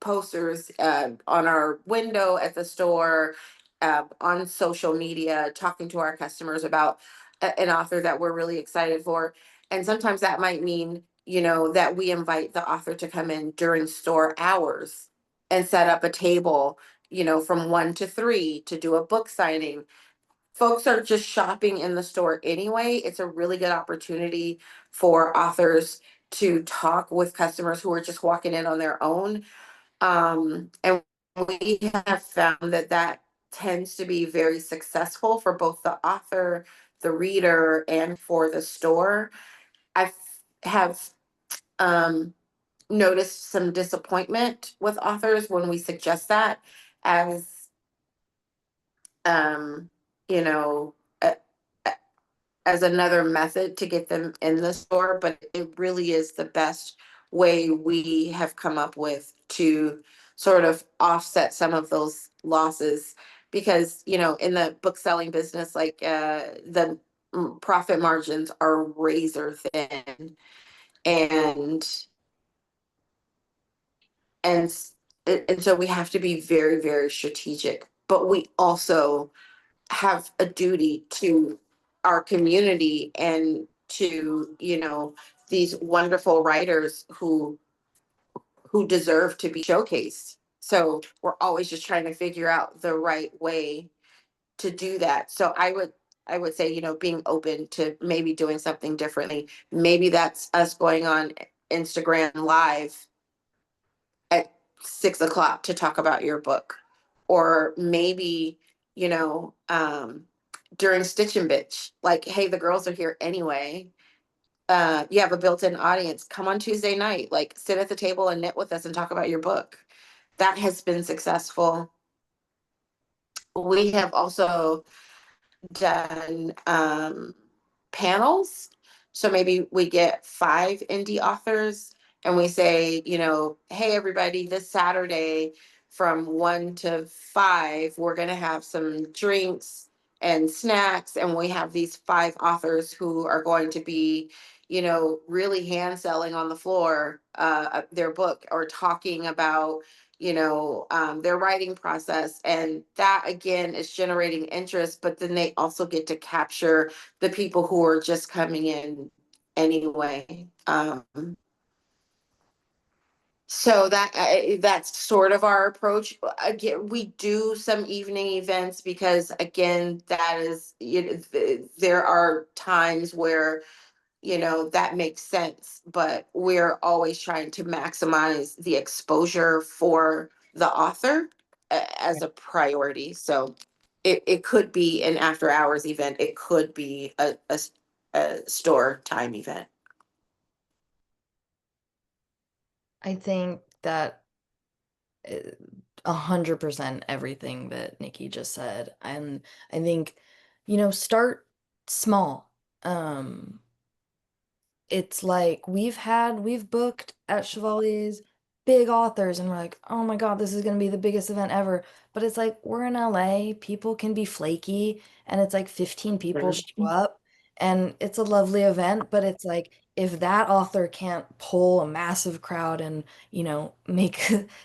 Speaker 3: posters on our window at the store, on social media, talking to our customers about an author that we're really excited for. And sometimes that might mean, that we invite the author to come in during store hours and set up a table, from 1 to 3 to do a book signing. Folks are just shopping in the store anyway. It's a really good opportunity for authors to talk with customers who are just walking in on their own. And we have found that that tends to be very successful for both the author, the reader, and for the store. I have noticed some disappointment with authors when we suggest that as, um, you know, a, as another method to get them in the store, but it really is the best way we have come up with to sort of offset some of those losses. Because, in the book selling business, like the profit margins are razor thin, and and s- and so we have to be very, very strategic, but we also have a duty to our community and to these wonderful writers who deserve to be showcased. So we're always just trying to figure out the right way to do that. So I would say, being open to maybe doing something differently. Maybe that's us going on Instagram live at 6 o'clock to talk about your book. Or maybe, during Stitch and Bitch, like, hey, the girls are here anyway. You have a built-in audience. Come on Tuesday night, like sit at the table and knit with us and talk about your book. That has been successful. We have also done panels. So maybe we get 5 indie authors and we say, hey, everybody, this Saturday from 1 to 5, we're going to have some drinks and snacks. And we have these 5 authors who are going to be, really hand selling on the floor their book, or talking about their writing process. And that again is generating interest, but then they also get to capture the people who are just coming in anyway. So that's sort of our approach. Again, we do some evening events because again, that is, there are times where that makes sense, but we're always trying to maximize the exposure for the author as a priority. So it could be an after hours event. It could be a store time event.
Speaker 5: I think that 100% everything that Nikki just said. And I think, start small. Um, it's like we've booked at Chevalier's big authors and we're like, oh my God, this is gonna be the biggest event ever. But it's like we're in LA, people can be flaky, and it's like 15 people show up and it's a lovely event, but it's like if that author can't pull a massive crowd and, make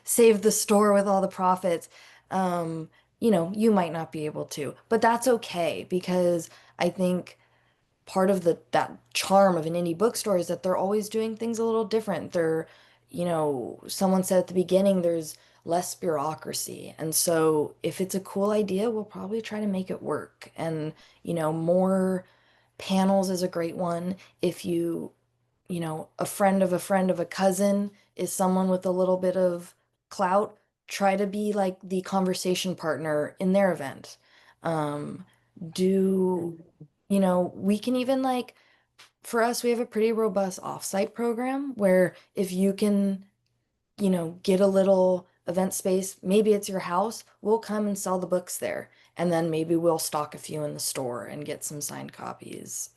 Speaker 5: save the store with all the profits, um, you know, you might not be able to, but that's okay because I think part of that charm of an indie bookstore is that they're always doing things a little different. They're, you know, someone said at the beginning there's less bureaucracy. And so if it's a cool idea, we'll probably try to make it work. And, you know, more panels is a great one. If you know, a friend of a friend of a cousin is someone with a little bit of clout, try to be like the conversation partner in their event. Um, do, you know, we can even like, for us, we have a pretty robust offsite program where if you can, you know, get a little event space, maybe it's your house, we'll come and sell the books there. And then maybe we'll stock a few in the store and get some signed copies.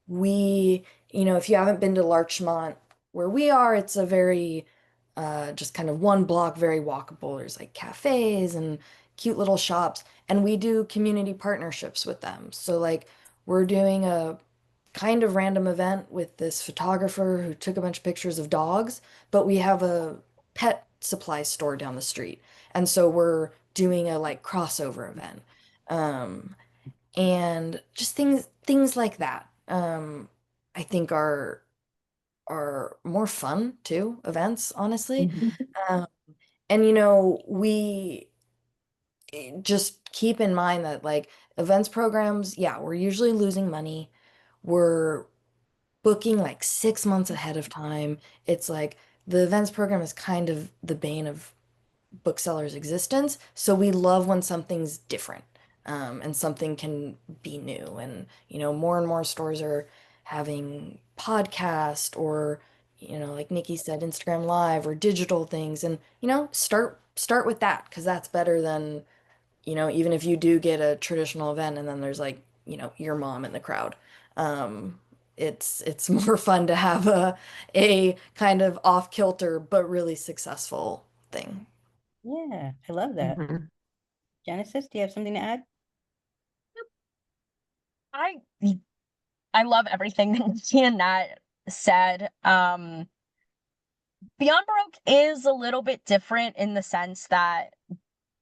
Speaker 5: We, you know, if you haven't been to Larchmont, where we are, it's a very just kind of one block, very walkable. There's like cafes and cute little shops, and we do community partnerships with them. So like we're doing a kind of random event with this photographer who took a bunch of pictures of dogs, but we have a pet supply store down the street. And so we're doing a like crossover event. Um, and just things like that I think are more fun too, events, honestly. um, and you know, we just keep in mind that like events programs, yeah, we're usually losing money. We're booking like 6 months ahead of time. It's like the events program is kind of the bane of bookseller's existence. So we love when something's different, and something can be new. And, you know, more and more stores are having podcast or, you know, like Nikki said, Instagram Live or digital things. And, you know, start with that because that's better than, you know, even if you do get a traditional event and then there's like, you know, your mom in the crowd. Um, it's more fun to have a kind of off kilter but really successful thing.
Speaker 2: Yeah, I love that.
Speaker 6: Mhm.
Speaker 2: Genesis, do you have something to add?
Speaker 4: I I love everything that Nikki and Nat said. Beyond Baroque is a little bit different in the sense that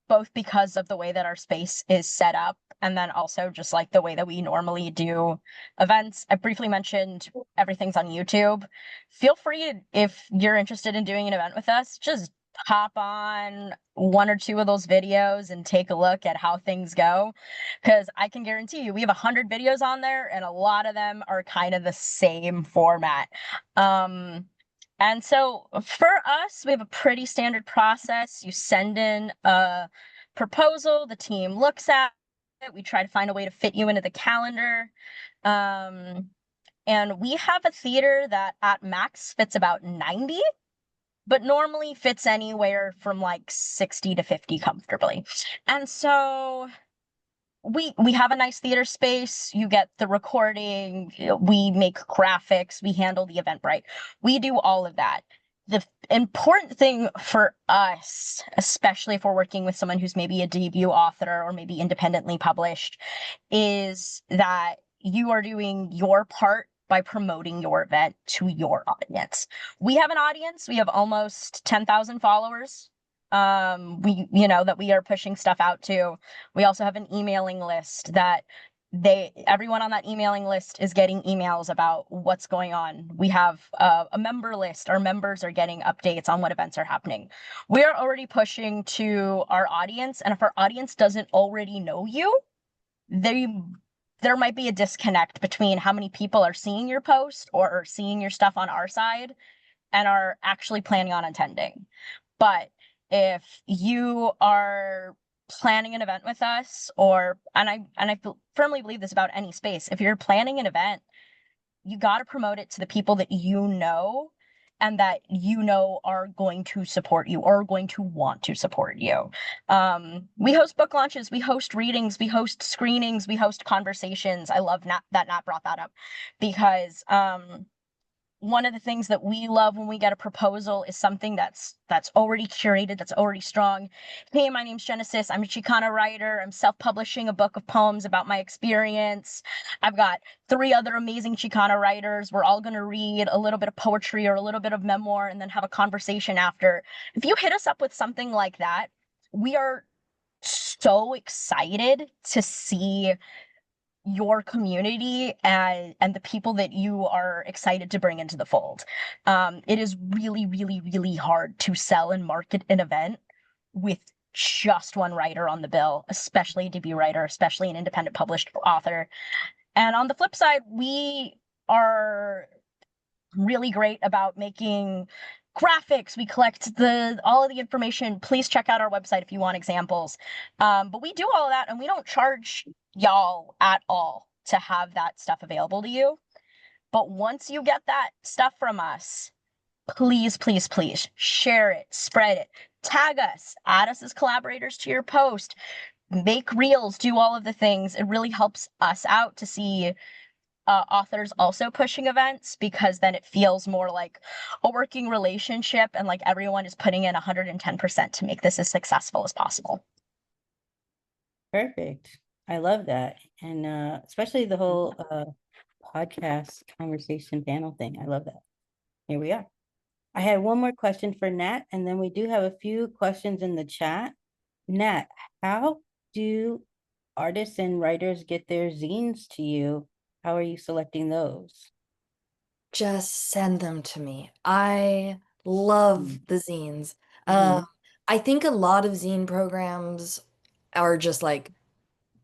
Speaker 4: both because of the way that our space is set up and then also just like the way that we normally do events. I briefly mentioned everything's on YouTube. Feel free to, if you're interested in doing an event with us, just hop on one or two of those videos and take a look at how things go, because I can guarantee you we have 100 videos on there and a lot of them are kind of the same format. And so for us, we have a pretty standard process. You send in a proposal, the team looks at it, we try to find a way to fit you into the calendar. And we have a theater that at max fits about 90, but normally fits anywhere from like 60 to 50 comfortably. And so we have a nice theater space. You get the recording, we make graphics, we handle the Eventbrite. We do all of that. The important thing for us, especially if we're working with someone who's maybe a debut author or maybe independently published, is that you are doing your part by promoting your event to your audience. We have an audience, we have almost 10,000 followers. We, you know, that we are pushing stuff out to. We also have an emailing list that everyone on that emailing list is getting emails about what's going on. We have a member list. Our members are getting updates on what events are happening. We are already pushing to our audience, and if our audience doesn't already know you, there might be a disconnect between how many people are seeing your post or seeing your stuff on our side and are actually planning on attending. But if you are planning an event with us, and I firmly believe this about any space, if you're planning an event, you got to promote it to the people that you know and that you know are going to support you or going to want to support you. We host book launches, we host readings, we host screenings, we host conversations. I love that Nat brought that up because one of the things that we love when we get a proposal is something that's already curated, that's already strong. Hey, my name's Genesis. I'm a Chicana writer. I'm self-publishing a book of poems about my experience. I've got 3 other amazing Chicana writers. We're all going to read a little bit of poetry or a little bit of memoir and then have a conversation after. If you hit us up with something like that, we are so excited to see your community and the people that you are excited to bring into the fold. It is really, really, really hard to sell and market an event with just one writer on the bill, especially a debut writer, especially an independent published author. And on the flip side, we are really great about making graphics. We collect all of the information. Please check out our website if you want examples. But we do all of that, and we don't charge y'all at all to have that stuff available to you. But once you get that stuff from us, please, please, please share it, spread it, tag us, add us as collaborators to your post, make reels, do all of the things. It really helps us out to see authors also pushing events, because then it feels more like a working relationship and like everyone is putting in 110% to make this as successful as possible.
Speaker 2: Perfect. I love that. And especially the whole podcast conversation panel thing. I love that. Here we are. I had one more question for Nat, and then we do have a few questions in the chat. Nat, how do artists and writers get their zines to you? How are you selecting those?
Speaker 5: Just send them to me. I love the zines. I think a lot of zine programs are just like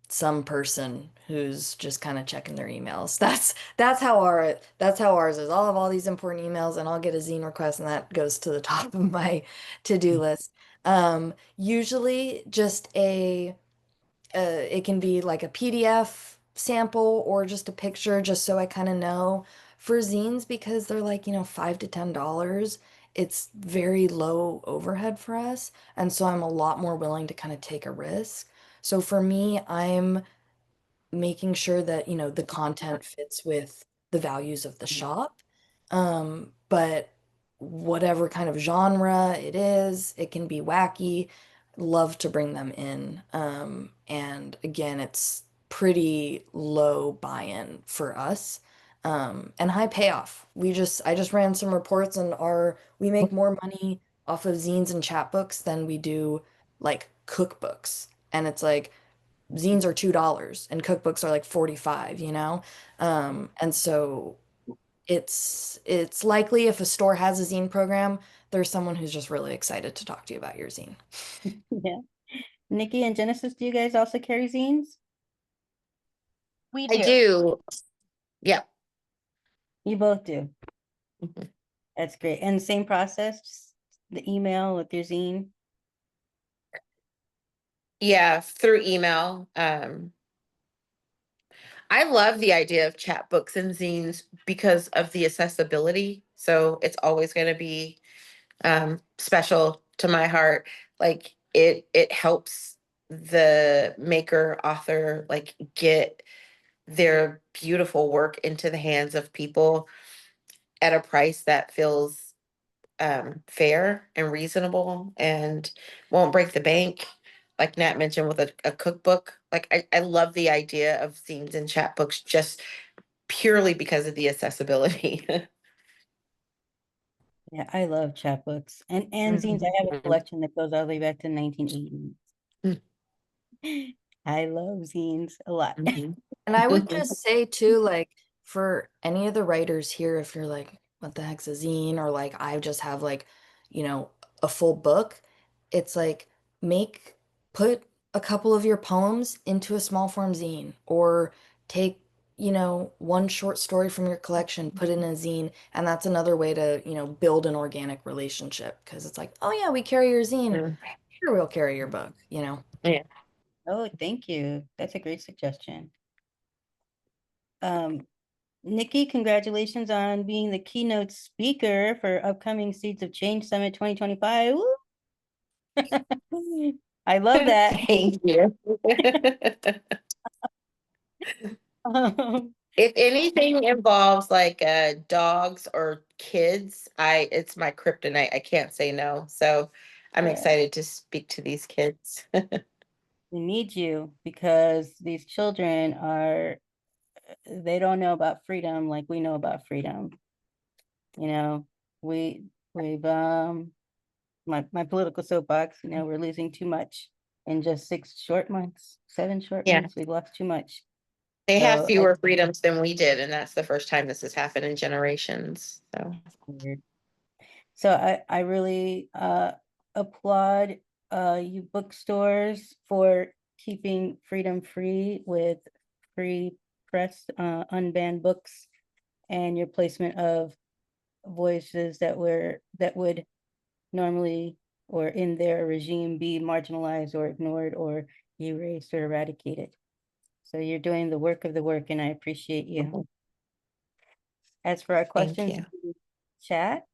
Speaker 5: some person who's just kind of checking their emails. That's how ours is. I'll have all these important emails and I'll get a zine request and that goes to the top of my to-do list. Usually just it can be like a PDF sample or just a picture, just so I kind of know. For zines, because they're like, $5 to $10, it's very low overhead for us. And so I'm a lot more willing to kind of take a risk. So for me, I'm making sure that, the content fits with the values of the shop. But whatever kind of genre it is, it can be wacky. Love to bring them in. And again, it's pretty low buy-in for us. And high payoff. I just ran some reports and we make more money off of zines and chapbooks than we do like cookbooks. And it's like zines are $2 and cookbooks are like 45, you know? And so it's likely if a store has a zine program, there's someone who's just really excited to talk to you about your zine.
Speaker 2: Yeah. Nikki and Genesis, do you guys also carry zines?
Speaker 4: We
Speaker 3: I
Speaker 4: do.
Speaker 3: do. Yeah.
Speaker 2: You both do.
Speaker 3: Mhm.
Speaker 2: That's great. And same process, just the email with your zine?
Speaker 3: Yeah, through email. I love the idea of chapbooks and zines because of the accessibility. So it's always going to be special to my heart. Like it helps the maker author like get their beautiful work into the hands of people at a price that feels fair and reasonable and won't break the bank. Like Nat mentioned with a cookbook. Like I love the idea of zines and chapbooks just purely because of the accessibility.
Speaker 2: Yeah, I love chapbooks and zines. I have a collection that goes all the way back to 1980. I love zines a lot.
Speaker 3: Mhm.
Speaker 5: And I would just say too, like for any of the writers here, if you're like, what the heck's a zine? Or like I just have like, a full book, it's like put a couple of your poems into a small form zine or take, one short story from your collection, put in a zine, and that's another way to, build an organic relationship because it's like, oh yeah, we carry your zine.
Speaker 3: Mm.
Speaker 5: Sure, we'll carry your book,
Speaker 3: Yeah.
Speaker 2: Oh, thank you. That's a great suggestion. Nikki, congratulations on being the keynote speaker for upcoming Seeds of Change Summit 2025. Woo! I love that.
Speaker 3: Thank you. If anything involves like dogs or kids, it's my kryptonite. I can't say no. So I'm
Speaker 2: Yeah.
Speaker 3: excited to speak to these kids.
Speaker 2: We need you because these children they don't know about freedom like we know about freedom. We've my political soapbox, we're losing too much in just 7 short
Speaker 3: Yeah.
Speaker 2: months. We've lost too much.
Speaker 3: They have
Speaker 2: So
Speaker 3: fewer freedoms than we did, and that's the first time this has happened in generations. So
Speaker 2: weird. So I really applaud you bookstores for keeping freedom free with free press, unbanned books, and your placement of voices that would normally or in their regime be marginalized or ignored or erased or eradicated. So you're doing the work of the work, and I appreciate you. As for our questions
Speaker 3: you.
Speaker 2: in the chat,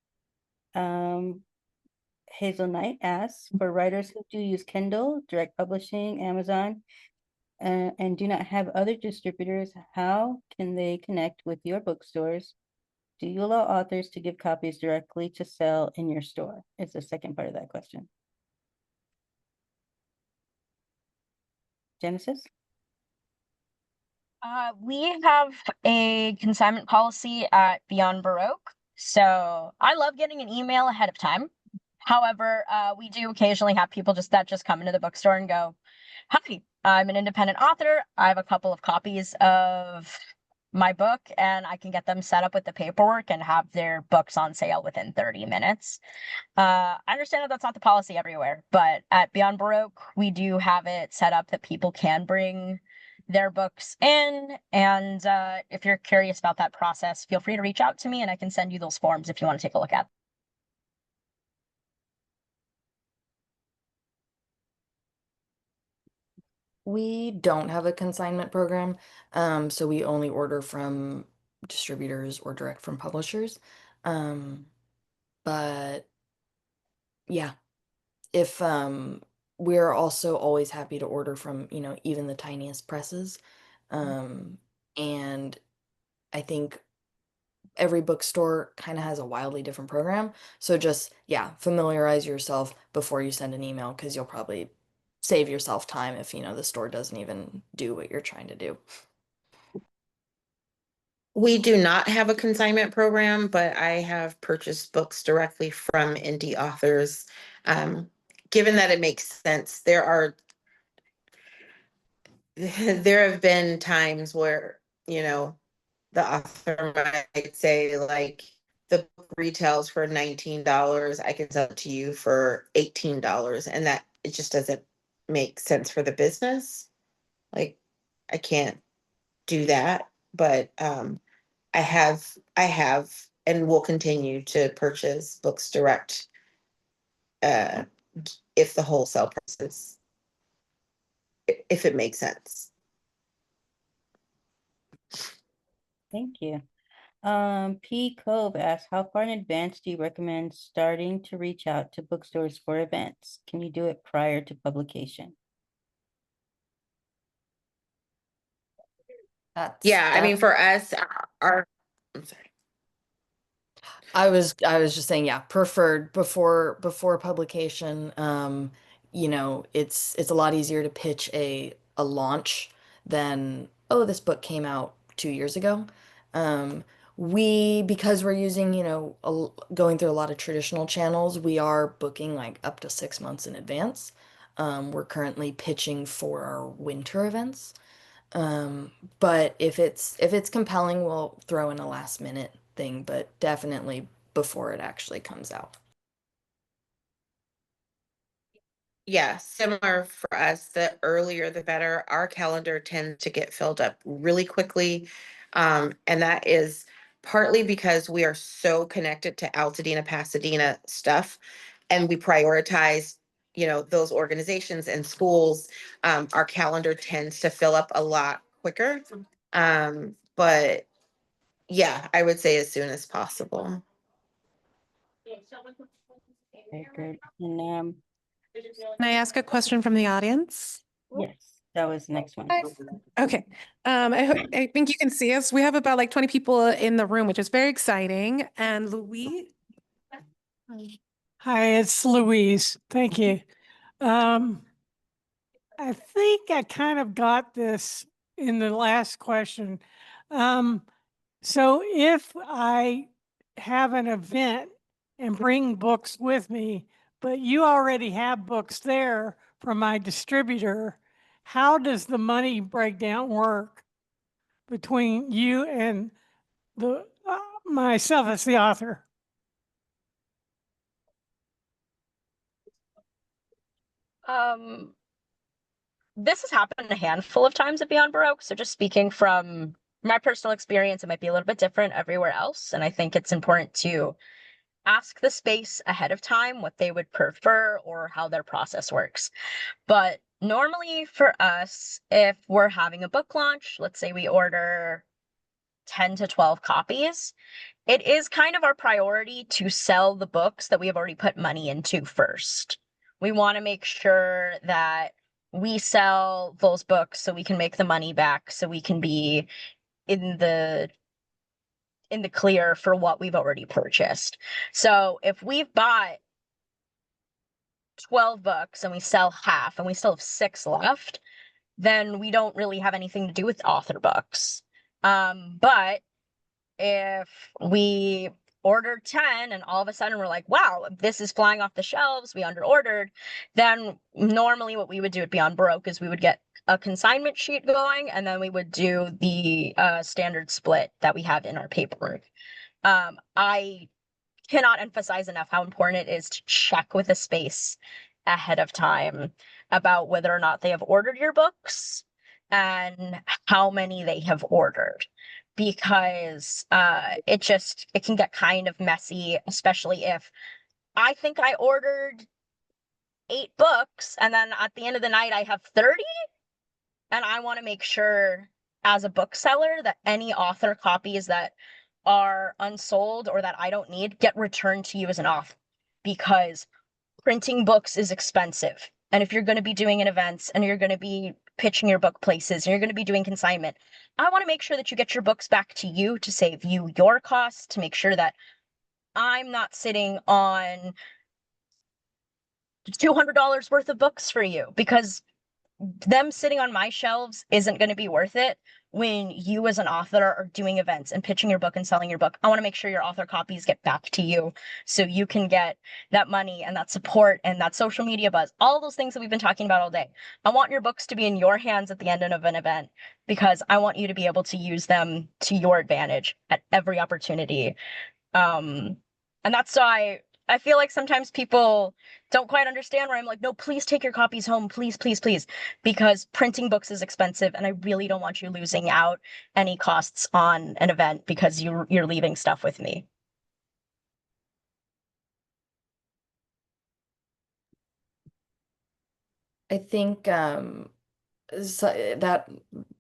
Speaker 2: Hazel Knight asks, for writers who do use Kindle, direct publishing, Amazon, and do not have other distributors, how can they connect with your bookstores? Do you allow authors to give copies directly to sell in your store? It's the second part of that question. Genesis?
Speaker 4: We have a consignment policy at Beyond Baroque, so I love getting an email ahead of time. However, we do occasionally have people just come into the bookstore and go, "Hi, I'm an independent author. I have a couple of copies of my book, and I can get them set up with the paperwork and have their books on sale within 30 minutes." I understand that that's not the policy everywhere, but at Beyond Baroque, we do have it set up that people can bring their books in. And if you're curious about that process, feel free to reach out to me and I can send you those forms if you want to take a look at them.
Speaker 5: We don't have a consignment program, so we only order from distributors or direct from publishers. But yeah, if we're also always happy to order from, even the tiniest presses. And I think every bookstore kind of has a wildly different program. So just, yeah, familiarize yourself before you send an email because you'll probably save yourself time if, the store doesn't even do what you're trying to do.
Speaker 3: We do not have a consignment program, but I have purchased books directly from indie authors. Given that it makes sense, there have been times where, the author might say, like, the book retails for $19, I can sell it to you for $18, and that it just doesn't make sense for the business. Like, I can't do that, but I have and will continue to purchase books direct uh if the wholesale prices, if it makes sense.
Speaker 2: Thank you. P. Cove asks, how far in advance do you recommend starting to reach out to bookstores for events? Can you do it prior to publication?
Speaker 3: I mean, for us, I'm sorry.
Speaker 5: I was just saying, yeah, preferred before publication. It's a lot easier to pitch a launch than, oh, this book came out 2 years ago. Because we're using, going through a lot of traditional channels, we are booking like up to 6 months in advance. We're currently pitching for our winter events. But if it's compelling, we'll throw in a last minute thing, but definitely before it actually comes out.
Speaker 3: Yeah, similar for us. The earlier the better. Our calendar tends to get filled up really quickly. And that is partly because we are so connected to Altadena, Pasadena stuff, and we prioritize, those organizations and schools. Our calendar tends to fill up a lot quicker. But yeah, I would say as soon as possible.
Speaker 2: Very good. And
Speaker 1: Can I ask a question from the audience?
Speaker 2: yes, that was the next one.
Speaker 1: Okay. I think you can see us. We have about like 20 people in the room, which is very exciting. And Louis?
Speaker 7: Hi, it's Louise. Thank you. I think I kind of got this in the last question. So if I have an event and bring books with me, but you already have books there from my distributor, how does the money breakdown work between you and the myself as the author?
Speaker 4: This has happened a handful of times at Beyond Baroque. So just speaking from my personal experience, it might be a little bit different everywhere else. And I think it's important to ask the space ahead of time what they would prefer or how their process works. But normally for us, if we're having a book launch, let's say we order 10 to 12 copies, it is kind of our priority to sell the books that we have already put money into first. We want to make sure that we sell those books so we can make the money back, so we can be in the clear for what we've already purchased. So if we've bought 12 books and we sell half and we still have 6 left, then we don't really have anything to do with author books. But if we ordered 10 and all of a sudden we're like, wow, this is flying off the shelves, we under ordered, then normally what we would do at Beyond Baroque is we would get a consignment sheet going, and then we would do the standard split that we have in our paperwork. I cannot emphasize enough how important it is to check with a space ahead of time about whether or not they have ordered your books and how many they have ordered, because it can get kind of messy, especially if I think I ordered 8 books and then at the end of the night I have 30, and I want to make sure as a bookseller that any author copies that are unsold or that I don't need get returned to you as an author, because printing books is expensive. And if you're going to be doing an events and you're going to be pitching your book places and you're going to be doing consignment, I want to make sure that you get your books back to you to save you your costs, to make sure that I'm not sitting on $200 worth of books for you, because them sitting on my shelves isn't going to be worth it when you as an author are doing events and pitching your book and selling your book. I want to make sure your author copies get back to you so you can get that money and that support and that social media buzz, all those things that we've been talking about all day. I want your books to be in your hands at the end of an event, because I want you to be able to use them to your advantage at every opportunity. And that's why I feel like sometimes people don't quite understand where I'm like, no, please take your copies home. Please, please, please. Because printing books is expensive and I really don't want you losing out any costs on an event because you're leaving stuff with me.
Speaker 5: I think that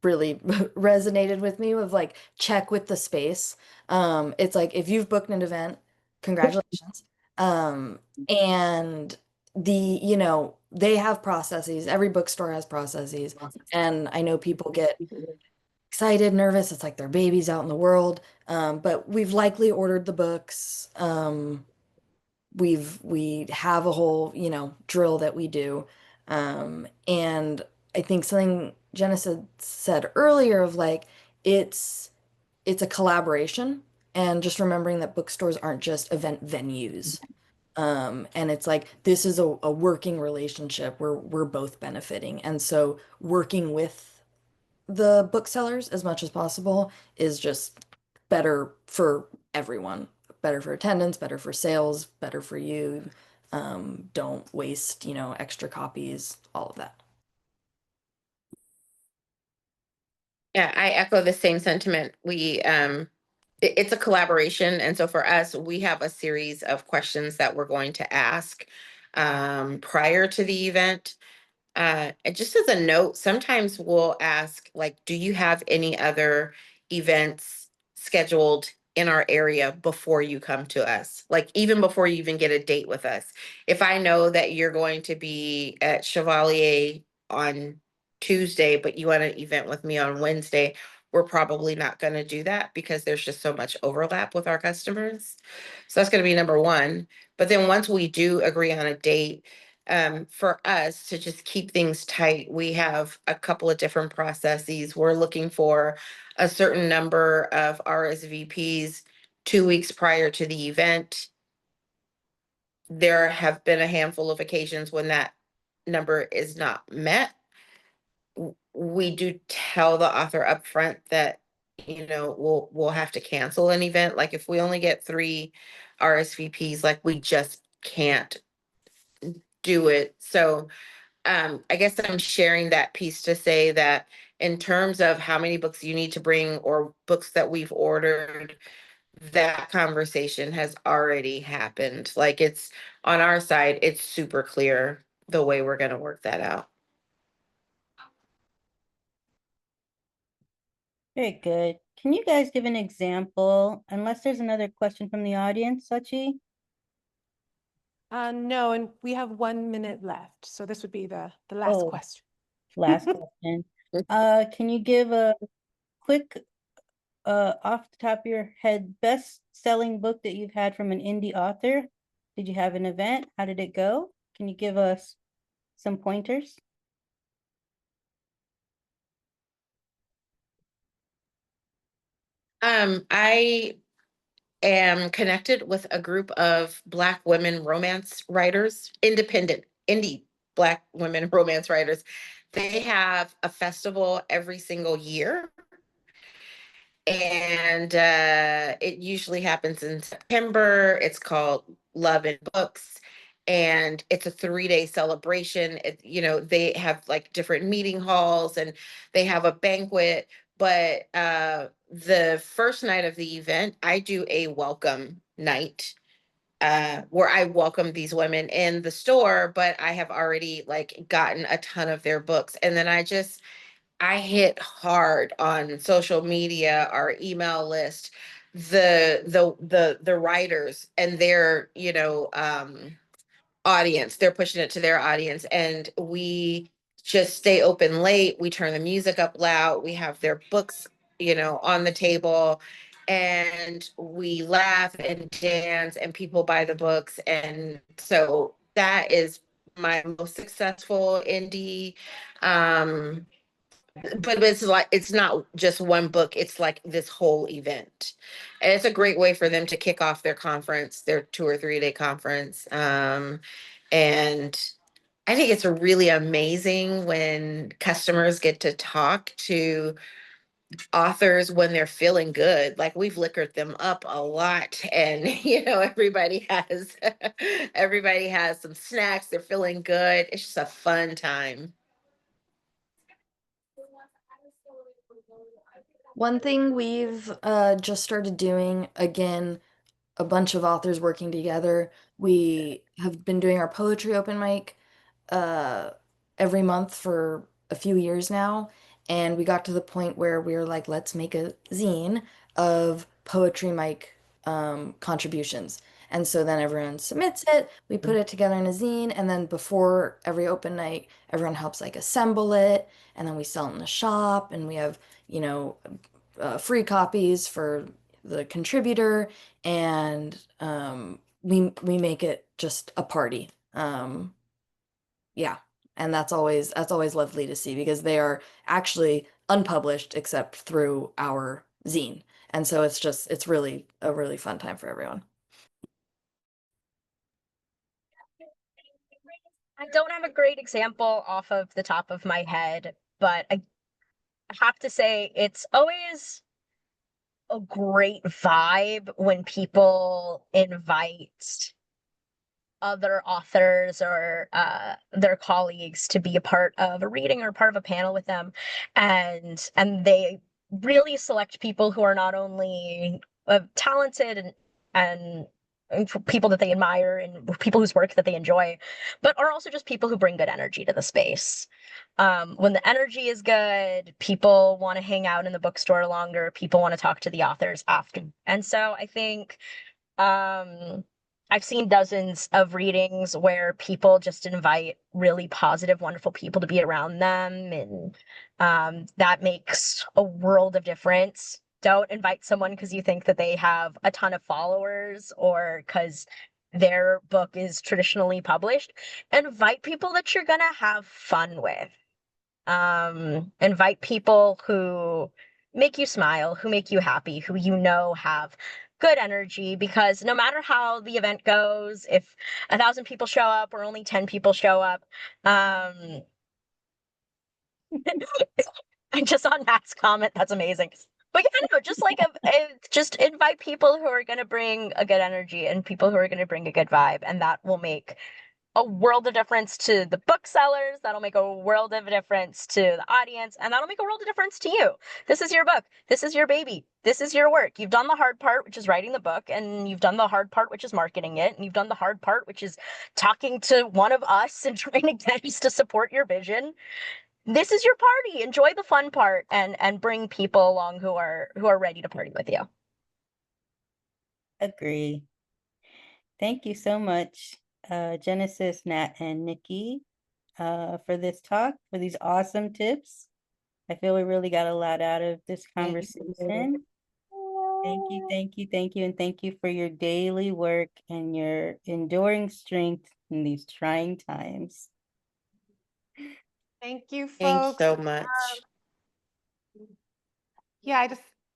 Speaker 5: really resonated with me, with like, check with the space. It's like, if you've booked an event, congratulations. And they have processes. Every bookstore has processes. And I know people get excited, nervous. It's like their baby's out in the world. But we've likely ordered the books. We have a whole, drill that we do. And I think something Jenna said earlier of like, it's a collaboration, and just remembering that bookstores aren't just event venues. And it's like, this is a working relationship where we're both benefiting. And so working with the booksellers as much as possible is just better for everyone. Better for attendance, better for sales, better for you. Don't waste, extra copies, all of that.
Speaker 3: Yeah, I echo the same sentiment. It's a collaboration. And so for us, we have a series of questions that we're going to ask prior to the event. And just as a note, sometimes we'll ask, like, do you have any other events scheduled in our area before you come to us? Like, even before you even get a date with us. If I know that you're going to be at Chevalier on Tuesday, but you want an event with me on Wednesday, we're probably not going to do that because there's just so much overlap with our customers. So that's going to be number one. But then once we do agree on a date, for us to just keep things tight, we have a couple of different processes. We're looking for a certain number of RSVPs 2 weeks prior to the event. There have been a handful of occasions when that number is not met, we do tell the author upfront that, we'll have to cancel an event. Like if we only get 3 RSVPs, like we just can't do it. So I guess I'm sharing that piece to say that in terms of how many books you need to bring or books that we've ordered, that conversation has already happened. Like it's on our side, it's super clear the way we're going to work that out.
Speaker 2: Very good. Can you guys give an example, unless there's another question from the audience, Sachi?
Speaker 1: No, and we have 1 minute left, so this would be the last
Speaker 2: Oh.
Speaker 1: question.
Speaker 2: Last question. Can you give a quick, off the top of your head, best-selling book that you've had from an indie author? Did you have an event? How did it go? Can you give us some pointers?
Speaker 3: I am connected with a group of Black women romance writers, independent, indie Black women romance writers. They have a festival every single year. And it usually happens in September. It's called Love and Books. And it's a 3-day celebration. They have like different meeting halls and they have a banquet. But the first night of the event, I do a welcome night where I welcome these women in the store, but I have already like gotten a ton of their books. And then I hit hard on social media, our email list, the writers and their, audience. They're pushing it to their audience, and we just stay open late. We turn the music up loud. We have their books, on the table, and we laugh and dance, and people buy the books. And so that is my most successful indie. But it's like it's not just one book, it's like this whole event, and it's a great way for them to kick off their conference, their 2 or 3 day conference. And I think it's really amazing when customers get to talk to authors when they're feeling good. Like we've liquored them up a lot, and everybody has some snacks, they're feeling good. It's just a fun time.
Speaker 5: One thing we've just started doing, again, a bunch of authors working together, we have been doing our poetry open mic uh, every month for a few years now. And we got to the point where we were like, let's make a zine of poetry mic contributions. And so then everyone submits it, we put it together in a zine, and then before every open night, everyone helps like assemble it, and then we sell it in the shop, and we have, you know, free copies for the contributor, and we make it just a party. Yeah, and that's always lovely to see because they are actually unpublished except through our zine. And so it's really a really fun time for everyone.
Speaker 4: I don't have a great example off of the top of my head, but I have to say it's always a great vibe when people invite other authors or their colleagues to be a part of a reading or part of a panel with them, and they really select people who are not only talented and people that they admire and people whose work that they enjoy, but are also just people who bring good energy to the space. When the energy is good, people want to hang out in the bookstore longer. People want to talk to the authors after. And so I think I've seen dozens of readings where people just invite really positive, wonderful people to be around them. And that makes a world of difference. Don't invite someone because you think that they have a ton of followers or because their book is traditionally published. Invite people that you're going to have fun with. Invite people who make you smile, who make you happy, who have good energy, because no matter how the event goes, if 1,000 people show up or only 10 people show up, I just on Matt's comment, that's amazing. But yeah, no, just like just invite people who are going to bring a good energy and people who are going to bring a good vibe, and that will make a world of difference to the booksellers. That'll make a world of difference to the audience, and that'll make a world of difference to you. This is your book. This is your baby. This is your work. You've done the hard part, which is writing the book, and you've done the hard part, which is marketing it, and you've done the hard part, which is talking to one of us and trying to get us to support your vision. This is your party. Enjoy the fun part, and bring people along who are ready to party with you.
Speaker 2: Agree. Thank you so much, Genesis, Nat, and Nikki, for this talk, for these awesome tips. I feel we really got a lot out of this conversation. Thank you, thank you, thank you, and thank you for your daily work and your enduring strength in these trying times.
Speaker 1: Thank you,
Speaker 3: Thanks
Speaker 1: folks.
Speaker 3: so much.
Speaker 1: Yeah,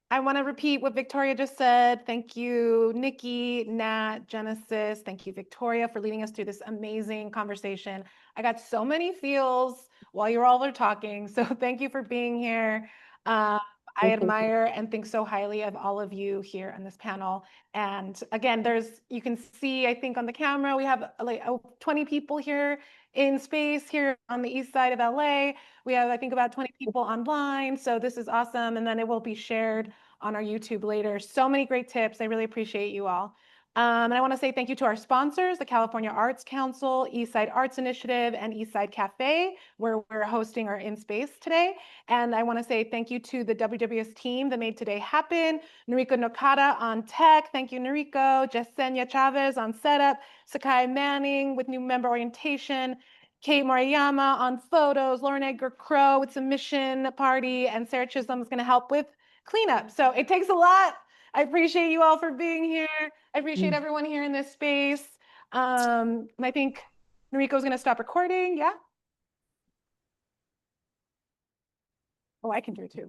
Speaker 1: I want to repeat what Victoria just said. Thank you, Nikki, Nat, Genesis. Thank you, Victoria, for leading us through this amazing conversation. I got so many feels while you all were talking. So thank you for being here. I admire and think so highly of all of you here on this panel. And again, you can see, I think on the camera, we have like 20 people here in space here on the east side of LA. We have, I think, about 20 people online. So this is awesome. And then it will be shared on our YouTube later. So many great tips. I really appreciate you all. And I want to say thank you to our sponsors, the California Arts Council, Eastside Arts Initiative, and Eastside Cafe, where we're hosting our In Space today. And I want to say thank you to the WWS team that made today happen. Noriko Nokata on tech. Thank you, Noriko. Yesenia Chavez on setup. Sakai Manning with new member orientation. Kate Moriyama on photos. Lauren Edgar Crow with submission party. And Sarah Chisholm is going to help with cleanup. So it takes a lot. I appreciate you all for being here. I appreciate everyone here in this space. And I think Noriko's going to stop recording. Yeah. Oh, I can do it too.